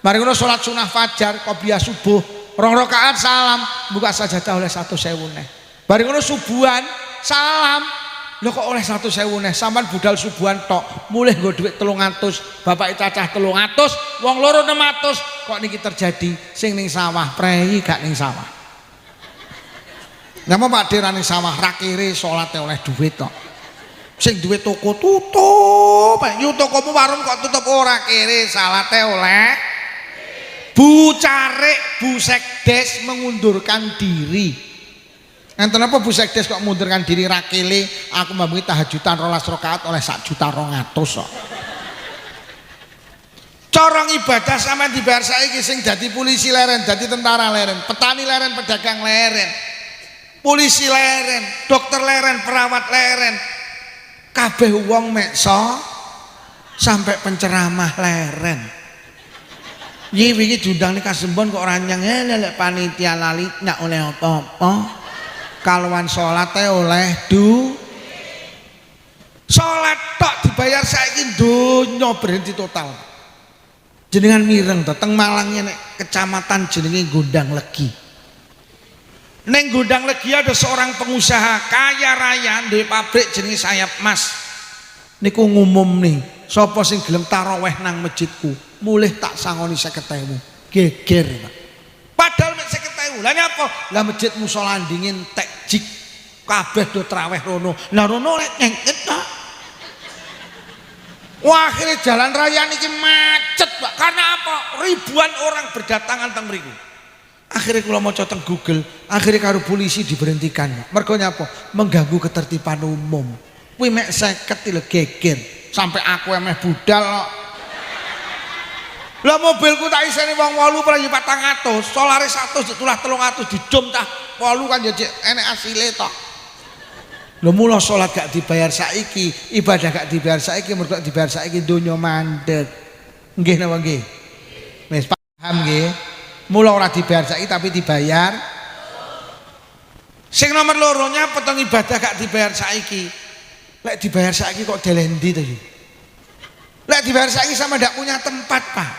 Mari ngono sholat sunnah fajar qobliyah subuh 2 rakaat salam buka sajadah oleh 100.000 neh. Mari ngono subuhan salam lho kok oleh 100.000 neh. Sampean budal subuhan tok mulih nggo dhuwit 300 bapak cacah 300 wong loro 600 kok niki terjadi sing ning sawah prei gak ning sawah. Napa Pak Dir ning sawah ra kire salate oleh dhuwit tok. Sing duwe toko tutup, yu tokomu warung kok tutup ora kire salate oleh. Bu Carik, Bu Sekdes mengundurkan diri. Enten apa Bu Sekdes kok mengundurkan diri ra kile aku mbambi tahajudan 12 rakaat oleh 1.200.000 kok. Cara ibadah sampean dibayar saiki sing dadi polisi leren, dadi tentara leren, petani leren, pedagang leren. Polisi leren, dokter leren, perawat leren, kabeh wong meksa sampai penceramah leren. Iki wingi diundang ning Kasembon kok ora nyang lek panitia lali ndak oleh apa-apa. Kalowan salat oleh salat tok dibayar saiki donya berhenti total. Jenengan mireng to teng Malang nek kecamatan jenenge Gondang Legi. Neng Gondang Legi ada seorang pengusaha kaya raya duwe pabrik jenenge Sayap Mas. Niku ngumum nih, sapa sing gelem taraweh nang masjidku, mulih tak sangoni 50.000. Geger, Pak. Padahal mek 50.000. Lah nyapa? Lah masjid musala dingin tek jik kabeh do traweh rono. Lah rono lek nyengket ta. Wah, akhirnya jalan raya niki macet, Pak. Karena apa? Ribuan orang berdatangan teng mriku. Akhirnya kalau mau teng Google, akhirnya karo polisi diberhentikan. Mergo nyapa? Mengganggu ketertiban umum. Kuwi mek 50 lho geger. Sampai aku emeh budal kok. Lah mobilku tak iseni wong 8 praya 400, solare 100 ditulah 300 dijum tah 8 kan ya enek asile tok. Lho mula salat gak dibayar saiki, ibadah gak dibayar saiki, mergo dibayar saiki donya mandeg. Nggih napa nggih? Wis paham nggih? Mula ora dibayar saiki tapi dibayar. Sing nomor loronya potong ibadah gak dibayar saiki. Lek dibayar saiki kok delendi to iki. Lek dibayar saiki sama ndak punya tempat, Pak.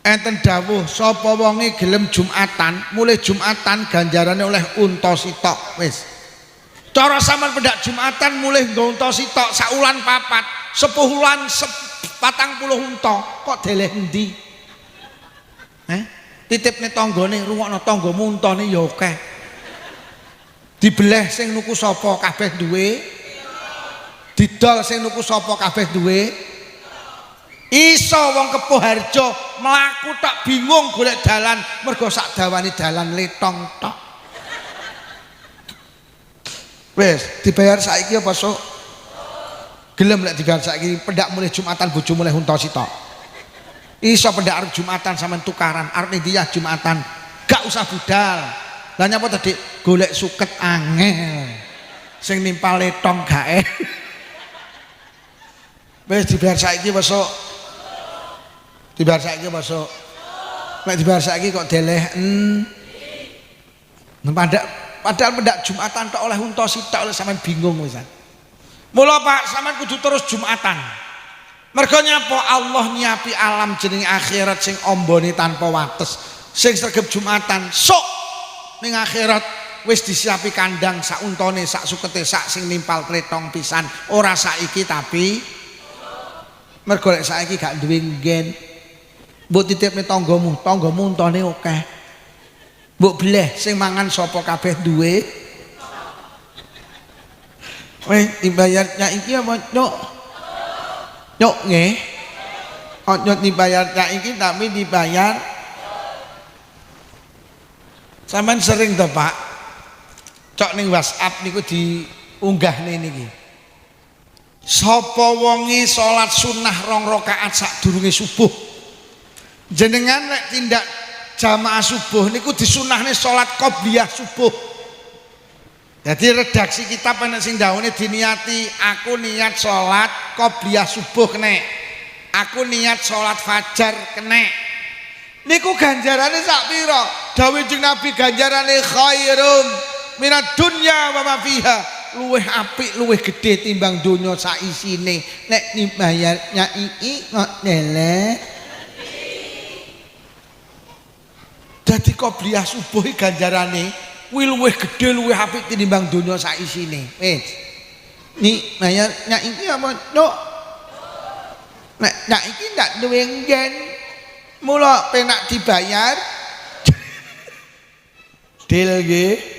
Enten dawuh sapa wonge gelem Jumatan, mulai Jumatan ganjarane oleh unta sitok wis. Cara sampean pendak Jumatan mulai nggo unta sitok saulan 4, 10 wulan 40 unta kok delendi. Titipne tanggane rungokno tanggamu untane ya akeh. Dibeleh sing nuku sapa kabeh duwe. Didol sing nuku sapa kabeh duwe. Iso wong Kepuh Harjo mlaku tak bingung golek dalan mergo sak dawane dalan letong tok. Wis dibayar saiki apa sok? Gelem lek dibayar saiki pendak mulai Jumatan bojo mulai unta sitok. Iso pendak arep Jumatan sampean tukaran, arep ndiyah Jumatan, gak usah budal. Lah nyapa tadi golek suket angel. Sing nimpal letong gae. Wis dibayar saiki besok. Dibayar saiki besok. Nek dibayar saiki kok delehen. Padahal pendak Jumatan tok oleh unta sitok oleh sampean bingung wisan. Mula Pak, sampean kudu terus Jumatan. Mergo nyapa Allah nyiapi alam jeneng akhirat sing ombone tanpa wates. Sing sregep Jumatan sok ning akhirat wis disiapi kandang sak untane, sak sukete, sak sing nimpal pletong pisan. Ora saiki tapi mergo lek saiki gak duwe nggen. Mbok titipne tanggamu untane akeh. Mbok bleh sing mangan sapa kabeh duwe. Weh dibayarnya iki apa, Cuk? Nyok nggih. Nyok dibayar saiki tapi dibayar. Sampeyan sering to, Pak. Cok ning WhatsApp niku diunggah niki. Sapa wonge salat sunah 2 rakaat sadurunge subuh. Jenengan nek tindak jamaah subuh niku disunahne salat qobliyah subuh. Jadi redaksi kitab enek sing dawuhne diniati aku niat salat qobliyah subuh kene. Aku niat salat fajar kene. Niku ganjarane sak pira? Dawuh Nabi ganjarane khairum minad dunya wa ma fiha luwih apik luwih gedhe timbang donya sak isine nek dibayarnya iki kok delek. Dadi qobliyah subuh ganjarane kuwi luwih gedhe luwih apik tinimbang donya sak isine. Wis. Ni bayarnya iki apa? Nduk. Nek iki ndak duwe nggen. Mula penak dibayar. Dil nggih.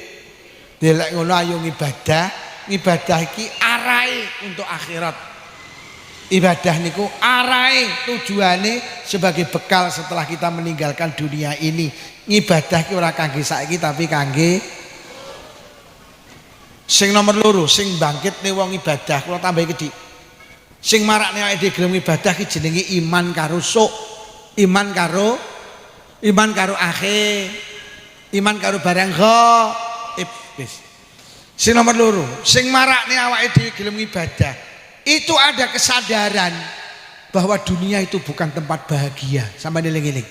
Delek ngono ayo ngibadah. Ibadah iki arahe untuk akhirat. Ibadah niku arahe tujuane sebagai bekal setelah kita meninggalkan dunia ini. Ngibadah ki ora kangge saiki tapi kangge sing nomor loro sing bangkitne wong ibadah kula tambahi kedhik. Sing marakne awake dhewe gelem ibadah ki jenenge iman karo sok. Iman karo akhir. Iman karo barang ghaib. Wis. Sing nomor loro, sing marakne awake dhewe gelem ibadah, itu ada kesadaran bahwa dunia itu bukan tempat bahagia. Sampai eling-eling.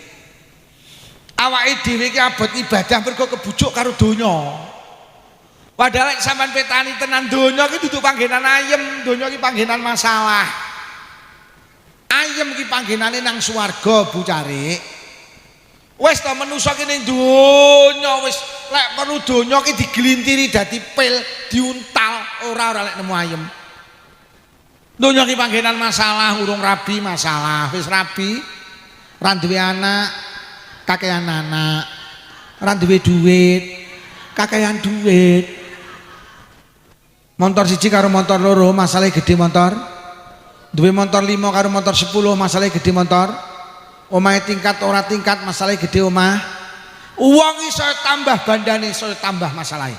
Awake dhewe iki abot ibadah mergo kebujuk karo donya. Padahal sampean petani tenan donya iki dudu panggenan ayem, donya iki panggenan masalah. Ayem iki panggenane nang swarga Bu Carik. Wis to manusa ki ning donya wis lek perlu donya ki diglintiri dadi pil, diuntal ora lek nemu ayem. Donya ki panggenan masalah, urung rabi masalah, wis rabi ra duwe anak, kakean anak, ra duwe duit, kakean duit. Motor siji karo motor loro masalah gede motor. Duwe motor 5 karo motor 10 masalah gede motor. Omahe tingkat ora tingkat masalah gede omah. Uang iso tambah bandane iso tambah masalahe.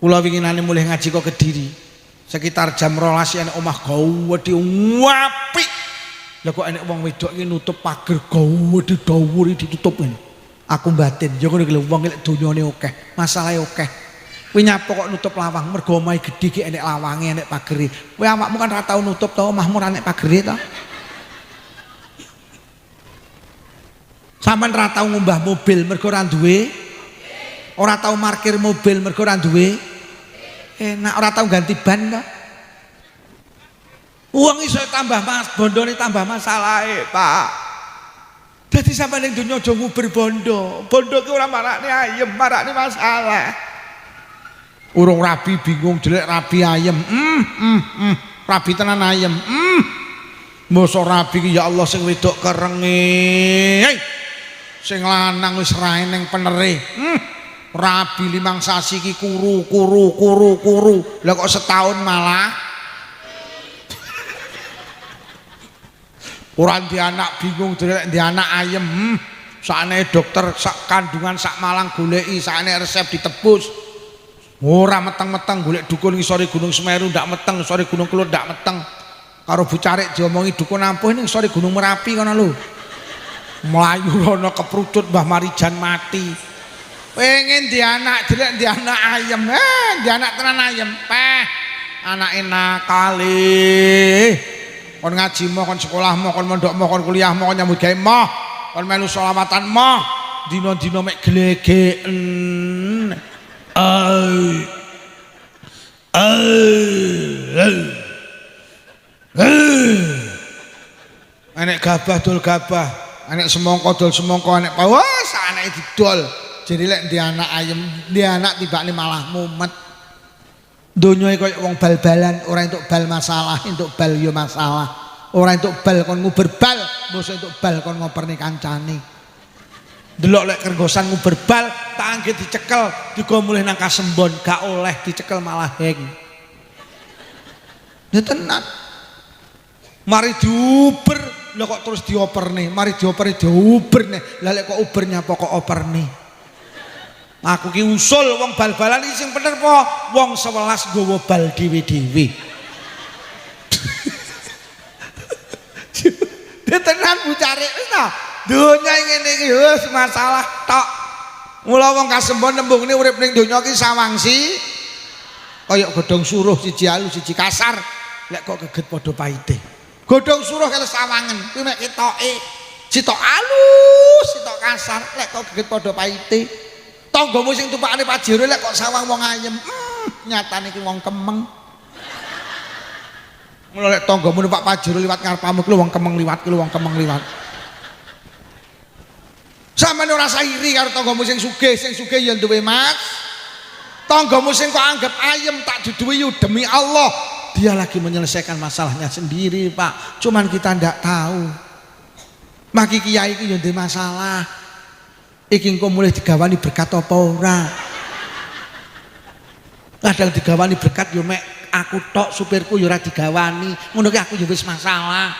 Kula winginane mulih ngaji kok Kediri. Sekitar jam 12 enek omah gawedhe apik. Lah kok enek wong wedok iki nutup pager gawedhe dawur ditutup ngene. Aku batin ya ngono iki lho wong lek donyane akeh, masalahe akeh. Kowe nyapo kok nutup lawang mergo omahe gedhe ki enek lawange enek pagere. Kowe awakmu kan ora tau nutup to omahmu ora enek pagere to. Sampeyan ora tau ngumbah mobil mergo ora duwe. Ora tau parkir mobil mergo ora duwe. Enak ora tau ganti ban to. Uang iso tambah mas, bondone tambah masalahe, Pak. Dadi sampeyan ning donya aja nguber bondo. Bondo ki ora marakne ayem, marakne masalah. Urung rabi bingung jelek rabi ayem. Rabi tenan ayem. Mosok rabi ki ya Allah sing wedok kerenge. Sing lanang wis rae ning penere. Rabi 5 sasi ki kuru. Lah kok setahun malah ora di anak bingung jelek di anak ayem. Sakne dokter sak kandungan sak Malang goleki, sakne resep ditebus. Ora meteng-meteng golek dukun ngisore Gunung Semeru ndak meteng, ngisore Gunung Kelud ndak meteng. Karo Bu Carik diomongi dukun ampuh ning ngisore Gunung Merapi kono lho. Melayu rono keprucut Mbah Marijan mati. Pengen di anak jelek di anak ayem. Di anak tenan ayem. Anake nakale. Kon ngaji mo, kon sekolah mo, kon mondok mo, kon kuliah mo, kon nyambut gawe mo, kon melu selawatan mo. Dina-dina mek glegeken. Anek gabah dol gabah, anek semongko dol semongko, anek pawas anake didol. Jadi lek di anak ayem, di anak tibane malah mumet. Donya koyo wong bal-balan, ora entuk bal masalah, entuk bal yo masalah. Ora entuk bal kon nguber bal, mosok entuk bal kon ngoperni kancane. Delok lek kergosan nguber bal, tak anggit dicekel, digo mulih nang Kasembon, gak oleh dicekel malah heng. Ya tenan. Mari diuber, lho kok terus dioperne, mari dioperne diuber-ne. Lah lek kok ubernya pokok operne. Aku ki usul wong bal-balan iki sing bener po, wong 11 nggawa bal dhewe-dhewe. Tenan Bu Carik wis ta. Donya ngene iki wis masalah tok. Mula wong Kasembon nembungne urip ning donya ki sawangsi kaya godhong suruh siji alus siji kasar. Lek kok geget padha paite. Godhong suruh karo sawangen kuwi mek ketoke sitok alus, sitok kasar, lek kok geget padha paite. Tanggamu sing tupakane pajero lek kok sawang wong ayem. Nyatane ki wong kemeng. Mula lek tanggamu numpak pajero liwat ngarepamu ki wong kemeng liwat ki wong kemeng liwat. Sampeyan ora usah iri karo tanggamu sing sugih ya duwe Mas. Tanggamu sing kok anggap ayem tak duduhi demi Allah, dia lagi menyelesaikan masalahnya sendiri, Pak. Cuman kita ndak tahu. Maki kiai iki yo ndek masalah. Iki engko mulai digawani berkat apa ora? Kadang digawani berkat yo mek aku tok, supirku yo ora digawani. Ngono ki aku yo wis masalah.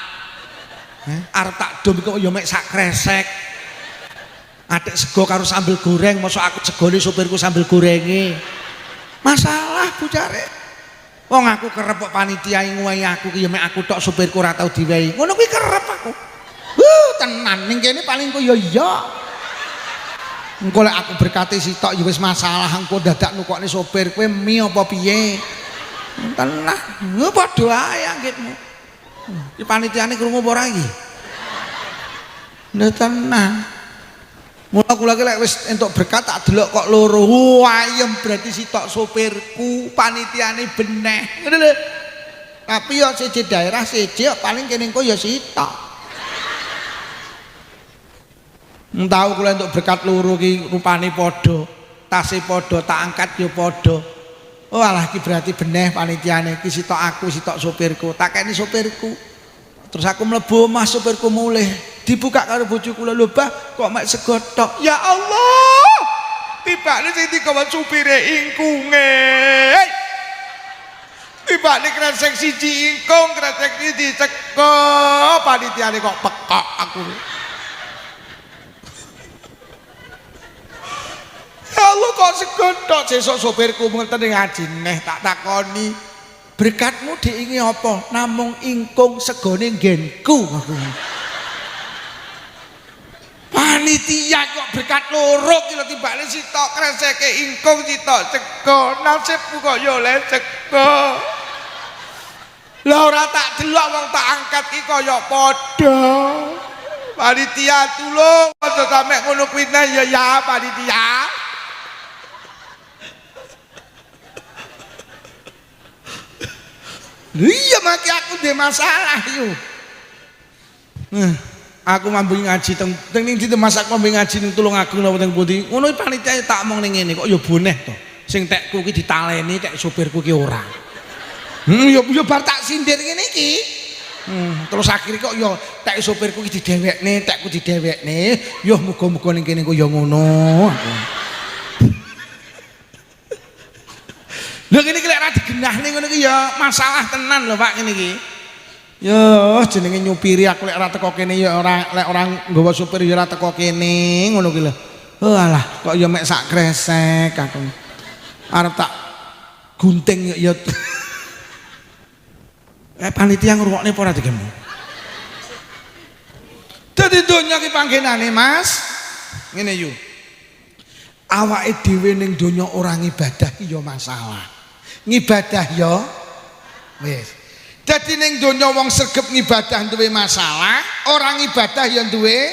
Arep tak dom kok yo mek sak kresek. Adek sego karo sambel goreng, mosok aku segone supirku sambel gorenge. Masalah bujare. Wong aku kerep kok panitia nguwahi aku ki ya mek aku tok, supirku ora tau diwehi. Ngono kuwi kerep aku. Tenan ning kene paling ku ya iya. Engko lek aku berkati sitok ya wis masalah, engko dadak nukokne supir kowe mi apa piye. Tenan. Padha ae anggitmu. Ki panitiane krungu apa ora iki? Tenan. Mula kula ki lek wis entuk berkat tak delok kok loro. Ayem berarti sitok sopirku, panitiane beneh. Ngono lho. Tapi yo siji daerah siji paling kene engko ya sitok. Entau kula entuk berkat loro ki rupane padha, tase padha, tak angkat yo padha. Oh alah ki berarti beneh panitiane ki sitok aku, sitok sopirku. Tak kene sopirku. Terus aku mlebu omah supirku mulih. Dibuka karo bojo kula lho Bah, kok mek sego tok. Ya Allah. Tibane sing digawa supire ingkunge. Tibane kresek siji ingkung, kresek siji sego, panitiane kok pekok aku. Ya Allah kok sego tok, sesuk supirku ngenten ngaji neh tak takoni. Berkatmu diingi apa? Namung ingkung segone nggenku aku. Panitia kok berkat loro ki lho tibane sitok kreseke ingkung sitok sego. Nasibku kok ya oleh sego. Lah ora tak delok wong tak angkat ki kaya padha. Panitia tulung aja sampe ngono kuwi ya panitia. Iya maki aku ndek masalah yo. Aku mambu ngaji teng ning ndi masak mambu ngaji ning Tulungagung napa teng pundi. Ngono panitia tak omong ning ngene kok ya boneh to. Sing tekku ki ditaleni, tek supirku ki ora. Ya bar tak sindir ngene iki. Terus akhirnya kok ya tek supirku ki didewekne, tekku didewekne. Yo muga-muga ning kene kok ya ngono. Lho ngene iki lek ra digenahne ngono ki ya masalah tenan lho Pak ngene iki. Yo jenenge nyupiri aku lek ora teko kene ya ora lek orang nggawa supir ya ora teko kene ngono ki lho. Oh alah kok ya mek sak kresek aku. Arep tak gunting ya. Panitia ngrungokne apa ora dikemu? Dadi donya ki panggenane Mas. Ngene yo. Awake dhewe ning donya ora ngibadah ki ya masalah. Ngibadah ya wis. Dadi ning donya wong sregep ngibadah duwe masalah, orang ibadah ya duwe.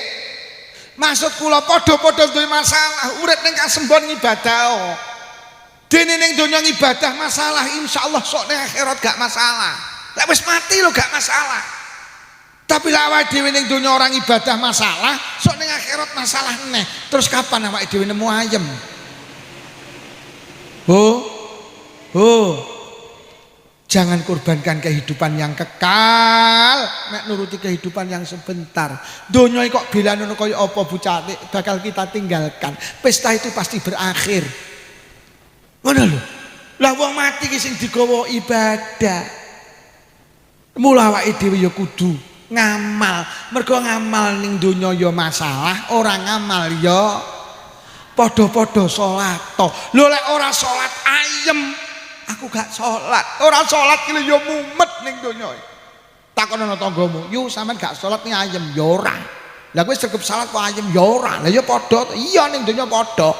Maksud kula padha-padha duwe masalah, urip ning kasembon ngibadah. Dene ning donya ngibadah masalah, insyaallah sok ning akhirat gak masalah. Lek wis mati lho gak masalah. Tapi lek awake dhewe ning donya orang ibadah masalah, sok ning akhirat masalah neh. Terus kapan awake dhewe nemu ayem? Jangan korbankan kehidupan yang kekal nek nuruti kehidupan yang sebentar. Donya kok belanono kaya apa bocah bakal kita tinggalkan. Pesta itu pasti berakhir. Ngono lho. Lah wong mati ki sing digawa ibadah. Mula awake dhewe ya kudu ngamal. Mergo ngamal ning donya ya masalah, ora ngamal ya padha-padha salat to. Lho lek ora salat ayem aku gak sholat, orang sholat ki yo mumet ning donya. Takonono tanggamu, "Yu sampean gak sholat ning ayem ya ora." Lah kowe sregep salat kok ayem ya ora. Lah ya padha, iya ning donya padha.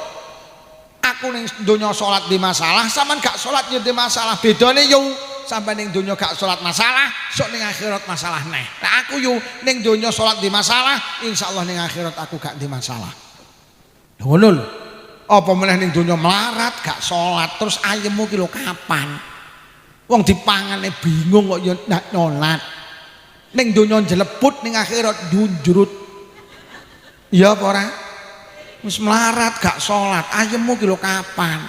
Aku ning donya sholat di masalah, sampean gak sholat ya di masalah. Bedane yo sampean ning donya gak sholat masalah, sok ning akhirat masalah neh. Nah aku yo ning donya sholat di masalah, insyaallah ning akhirat aku gak di masalah. Ngono lho. Apa meneh ning donya melarat gak salat terus ayemmu ki lho kapan? Wong dipangane bingung kok ya ndak nyolat. Ning donya jeleput ning akhirat njunjrut. Iya apa ora? Wis melarat gak salat, ayemmu ki lho kapan?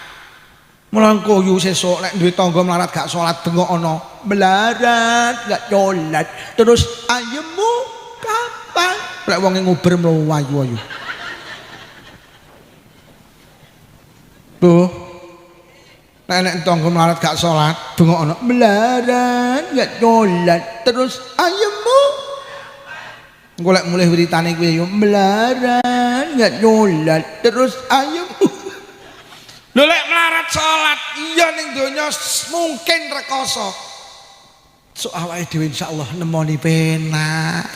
Mulang koyo sesuk nek duwe tangga melarat gak salat bengokno, melarat gak nyolat. Terus ayemmu kapan? Lek wong nguber mlayu-ayu. Tuh, nek tangga melarat gak sholat, bengok ana melarat gak sholat, terus ayemmu. Golek mulih wiritane kuwi yo melarat gak sholat, terus ayemmu. Lho lek melarat sholat, iya ning donya mungkin rekoso. So awake dhewe insyaallah nemoni penak.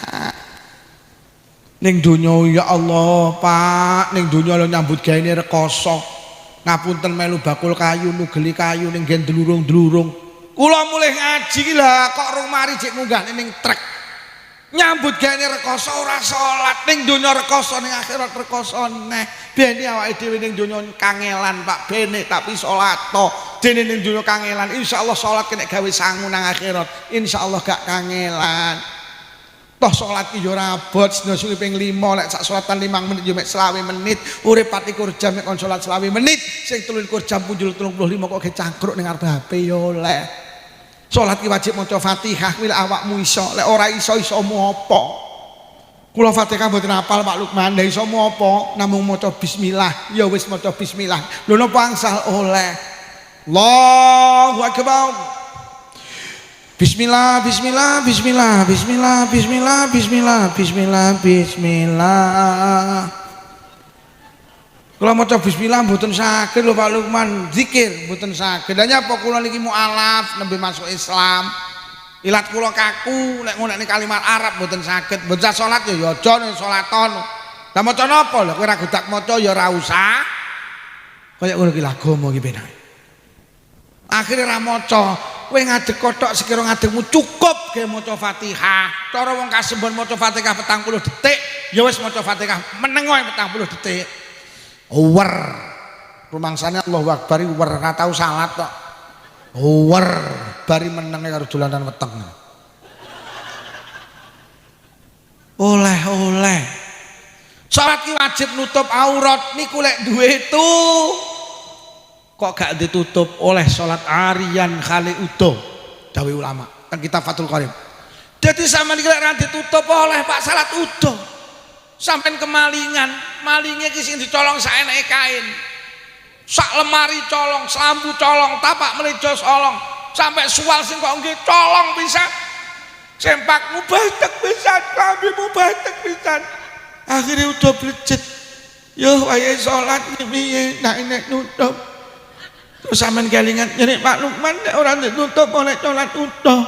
Ning donya ya Allah, Pak, ning donya lho nyambut gaene rekoso. Ngapunten melu bakul kayu nugeli kayu ning nggen dlurung-dlurung. Kula mulih ngaji ki lah kok rung mari cek munggah ning trek. Nyambut gawe rekoso ora salat ning donya rekoso ning akhirat rekoso neh. Bene awake dhewe ning donya kangelan Pak bene tapi salat to. Dene ning donya kangelan insyaallah salat nek gawe sangu nang akhirat insyaallah gak kangelan. Toh sholat ki yo ora abot sedina suwi ping 5 nek sak salatan 5 menit yo mek 20 menit urip 24 jam nek kon salat 20 menit sing 23 jam punjul 35 kok ge cangkruk ning arep HP yo oleh. Salat ki wajib maca Fatihah kuwi lek awakmu iso lek ora iso isomu apa? Kula Fatihah mboten hafal Pak Lukman lha isomu apa? Namung maca bismillah ya wis maca bismillah. Lho napa angsal oleh. Allahu akbar. Bismillah, bismillah, bismillah, bismillah, bismillah, bismillah, bismillah, bismillah. Kalau maca bismillah mboten saged lho Pak Lukman, zikir mboten saged. Lah nyapa kula niki mualaf nembe masuk Islam. Ilat kula kaku nek ngonekne kalimat Arab mboten saged. Bocah salat ya aja nek salaton. Lah maca napa lho kowe ora godak maca ya ora usah. Kaya ngono ki agama ki penak. Akhire ra maca. Kowe ngadeg kothok sekira ngadegmu cukup ge maca Fatihah. Cara wong kasembon maca Fatihah 40 detik, ya wis maca Fatihah meneng wae 40 detik. Wer. Rumangsane Allahu Akbar wer ora tau salat kok. Wer bari menenge karo dolanan weteng. Oleh-oleh. Salat ki wajib nutup aurat niku lek duwe itu. Kok gak ditutup oleh sholat arian khali udo dawe ulama kan kita Fathul Qarib. Jadi sama ini ra ditutup oleh Pak salat udo sampai kemalingan malingnya kisah dicolong saenake kain sak lemari colong selambu colong tapak melejo colong sampai sual sing kok nggih colong bisa sempakmu batek pisan kambingmu batek pisan akhirnya udah blejet yo wae sholat piye nek nek nutup. Terus sampean kelingan jadi Pak Lukman orang ditutup oleh sholat utuh.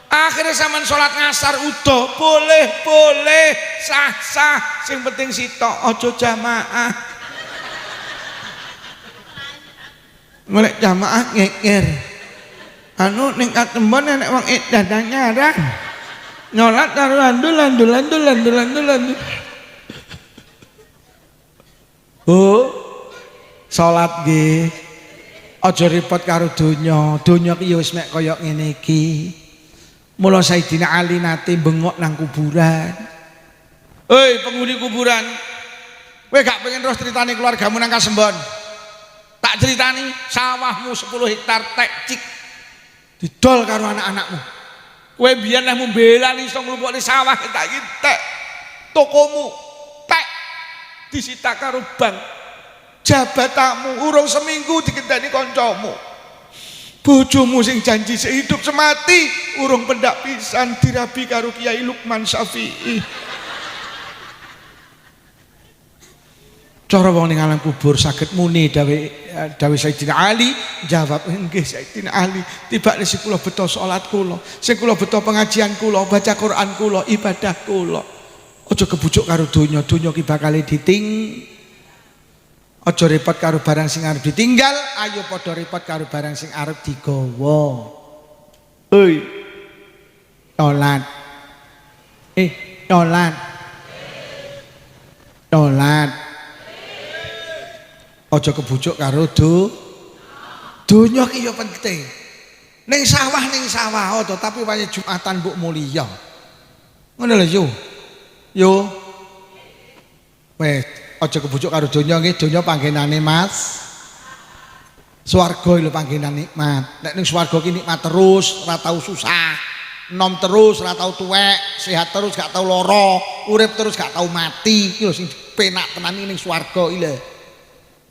Akhirnya sampean sholat ngasar utuh boleh sah sing penting sitok ojo jamaah. Mulai jamaah ngeker. Anu ning katembon nek wong dadan nyarang. Nyolat karo landul. Oh, sholat nggih. Aja repot karo donya ki ya wis mek kaya ngene iki. Mula Sayyidina Ali nate bengok nang kuburan. Hei penghuni kuburan, kowe gak pengen terus ceritani keluargamu nang Kasembon? Tak ceritani sawahmu 10 hektar tekcik didol karo anak-anakmu. Kowe biyen leh mbelani iso nglumpukne sawah tak iki tek. Tokomu tek disita karo bank. Jabatanmu urung seminggu dikendani koncomu. Bojomu sing janji sehidup semati urung pendak pisan dirabi karo Kiai Lukman Syafi'i. Cara wong ning alam kubur saged muni dawe Sayyidina Ali jawab nggih Sayyidina Ali tibane sing kula beto salat kula sing kula beto pengajian kula baca Quran kula ibadah kula. Aja kebujuk karo donya ki bakal diting. Aja repot karo barang sing arep ditinggal, ayo padha repot karo barang sing arep digawa. Hei. Sholat. Sholat. Sholat. Aja kebujuk karo donya ki ya penting. Ning sawah to, tapi wae Jumatan mbok mulya. Ngono lho yo. Yo. Wes, aja kebujuk karo donya nggih, donya panggenane Mas. Swarga lho panggenan nikmat. Nek ning swarga ki nikmat terus, ora tau susah. Nom terus, ora tau tuwek, sehat terus, gak tau lara, urip terus gak tau mati. Iki lho sing penak tenan ning swarga iki lho.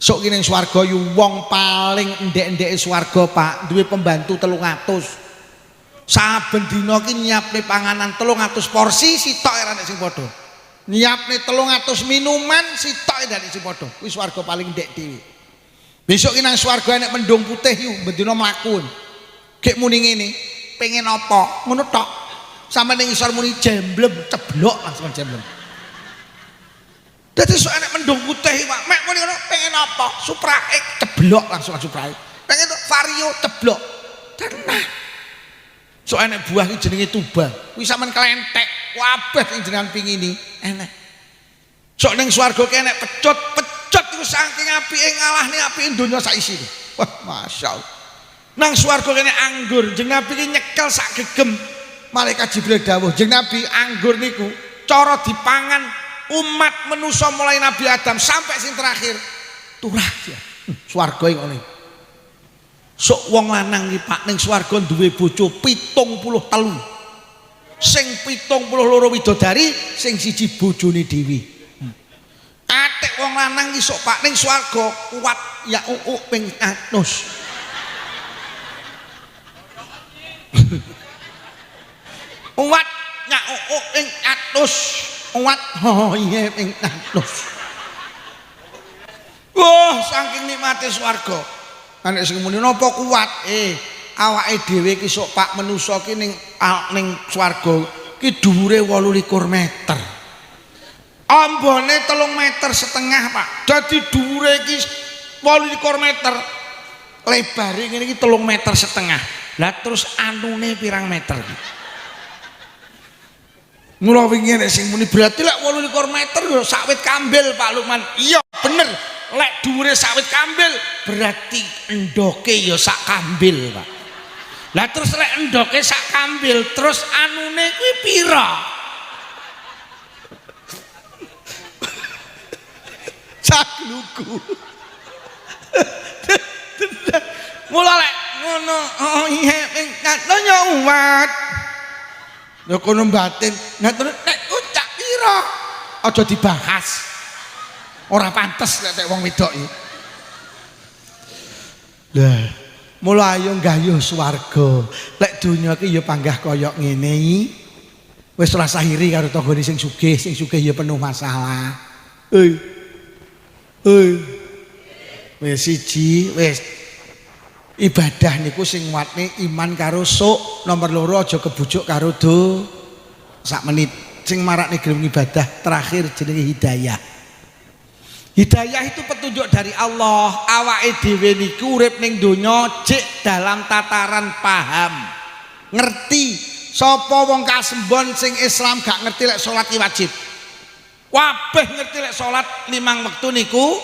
Sok ki ning swarga yu wong paling endek-endeke swarga, Pak, duwe pembantu 300. Saben dina ki nyiapne panganan 300 porsi, sitok ora nek sing padha. Nyiapne 300 minuman, sitok nek sing padha. Kuwi swarga paling endek dhewe. Besok ki nang swarga enek mendung putih yu bendina mlaku. Gek muni ngene, pengen apa? Ngono tok. Sampe ning isor muni jemblem, ceblok langsung jemblem. Dadi sok enek mendung putih Pak, mek muni ngono pengen apa? Supraek ceblok langsung supraek. Pengen vario ceblok. Tenang. Sok enek buah iki jenenge tuba. Kuwi sampean kelentek, kabeh sing jenengan pingini enek. Sok ning swarga ki enek pecut iku saking apike ngalahne apike donya sak isine. Wah, masyaallah. Nang swarga kene anggur, jeneng Nabi ki nyekel sak gegem. Malaikat Jibril dawuh, jeneng Nabi anggur niku cara dipangan umat manusa mulai Nabi Adam sampai sing terakhir turah ya. Swarga iki ngene. Sok wong lanang iki Pak ning swarga duwe bojo 73. Sing 72 widodari, sing siji bojone dhewe. Atek wong lanang iki sok Pak ning swarga kuat ya ping 100. Uwat nyak ping 100. Uwat oh iya ping 100. Wah, saking nikmate swarga. Nek sing muni napa kuat? Awake dhewe ki sok Pak manusa ki ning swarga ki dhuwure 28 meter. Ambone 3,5 meter Pak. Dadi dhuwure iki 28 meter. Lebare ngene iki 3,5 meter. Lah terus anune pirang meter iki? Mula wingi nek sing muni berarti lek 28 meter yo sawit kambil Pak Lukman. Iya, bener. Lek dhuwure sawit kambil berarti endoke yo sak kambil, Pak. Lah terus lek endoke sak kambil terus anune kuwi pira? Sagluku. Mula lek ngono oh iya nanya umat. Ya kono batin. Nah terus nek ucap pira? Aja dibahas. Ora pantes nek wong wedok iki. Lah, mula ayo nggayuh swarga. Lek donya ki ya panggah kaya ngene iki. Wis ora sahiri karo tanggane sing sugih ya penuh masalah. Wis siji wis ibadah niku sing nguatne iman karo sok. Nomor 2 aja kebujuk karo sak menit. Sing marakne gelem ibadah terakhir jenenge hidayah. Hidayah itu petunjuk dari Allah. Awake dhewe niku urip ning donya jek dalam tataran paham. Ngerti sapa wong kasembon sing Islam gak ngerti lek salat wajib. Kabeh ngerti lek salat 5 wektu niku,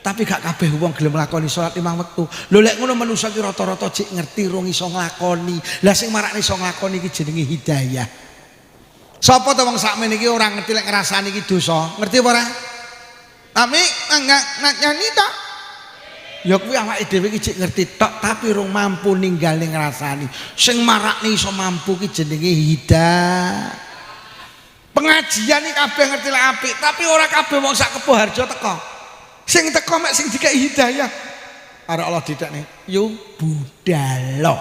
tapi gak kabeh wong gelem nglakoni salat 5 wektu. Lho lek ngono manusa ki rata-rata jek ngerti rong iso nglakoni. Lah sing marakne iso nglakoni iki jenenge hidayah. Sapa to wong sakmene iki ora ngerti lek ngrasani iki dosa? Ngerti apa ora? Tapi enggak nyani tok. Ya kuwi awake dhewe iki jek ngerti tok tapi rong mampu ninggal ning ngrasani. Sing marakne iso mampu ki jenenge hidayah. Pengajian iki kabeh ngerti lek apik, tapi ora kabeh wong sak Kebo Harjo teko. Sing teko mek sing dikai hidayah. Karo Allah didakne, yo budalo.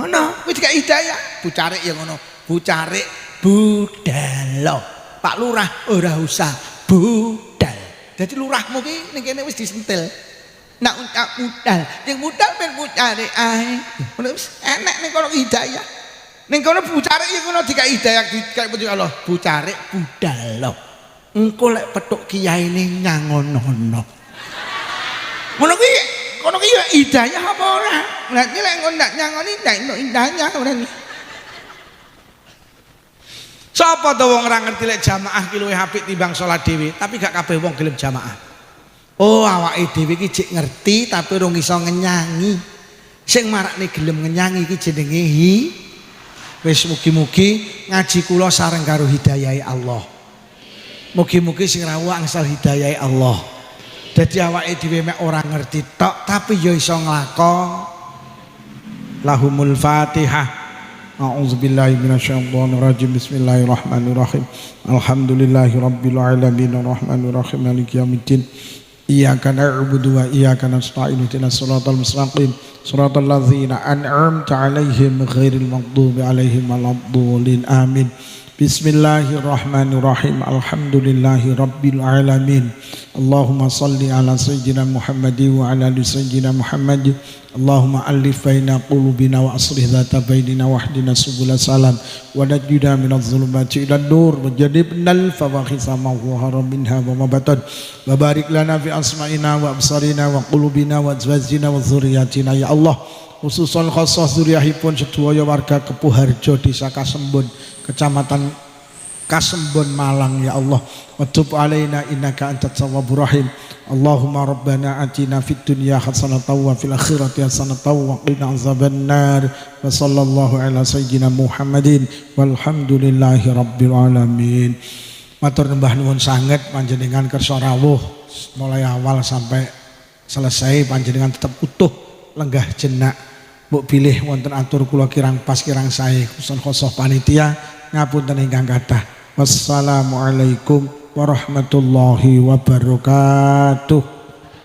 Ngono, kuwi dikai hidayah. Bucarik ya ngono. Bucarik budalo. Pak Lurah ora usah budal. Jadi lurahmu ki ning kene wis disentil. Nak budal, sing budal ben bucarik ae. Ngono wis enek ning kono hidayah. Ning kono bucarik ya ngono dikai hidayah dikai petunjuk Allah. Bucarik budalo. Engko lek petuk kiyaine nyangonono. Ngono kuwi kono ki ya hidayah apa ora? Lah iki lek ndak nyangoni ndak hidayah ora. Sapa to wong ora ngerti lek jamaah ki luwih apik timbang salat dhewe, tapi gak kabeh wong gelem jamaah. Oh awake dhewe iki jek ngerti tapi ora iso ngenyangi. Sing marakne gelem ngenyangi iki jenenge wis mugi-mugi ngaji kula sareng karo hidayahe Allah. Mugi-mugi sing rawuh angsal hidayahe Allah. Dadi awake dhewe mek ora ngerti tok tapi ya iso nglakon. Lahumul Fatihah. A'udzubillahi minasyaitonir rajim. Bismillahirrahmanirrahim. Alhamdulillahi rabbil alamin arrahmanir rahim maliki yaumiddin. Iyyaka na'budu wa iyyaka nasta'in ihdinas siratal mustaqim siratal ladzina an'amta 'alaihim ghairil maghdubi 'alaihim waladdallin amin. Bismillahirrahmanirrahim. Alhamdulillahi rabbil alamin. Allahumma salli ala sayyidina Muhammadin wa ala ali sayyidina Muhammad. Allahumma alif baina qulubina wa aslih dzata bainina wahdina subul salam wa najjina minadh dhulumati ilan nur wa jannibnal fawahisha ma zahara minha wa ma batan wa barik lana fi asma'ina wa absarina wa qulubina wa azwajina wa dzurriyyatina ya Allah. Khususon khusus zuriyahipun sedaya warga Kepuharjo Desa Kasembon Kecamatan Kasembon Malang ya Allah. Wa tub alaina innaka antat tawwabur rahim. Allahumma rabbana atina fid dunya hasanatan wa fil akhirati hasanatan wa qina azabannar. Wa sallallahu ala sayyidina Muhammadin walhamdulillahi rabbil alamin. Matur nyembah nuwun sanget panjenengan kersa rawuh mulai awal sampai selesai panjenengan tetap utuh lenggah jenak. Mbok pilih wonten atur kula kirang pas kirang sae kusun khosoh panitia ngapunten ingkang kathah. Wassalamualaikum warahmatullahi wabarakatuh.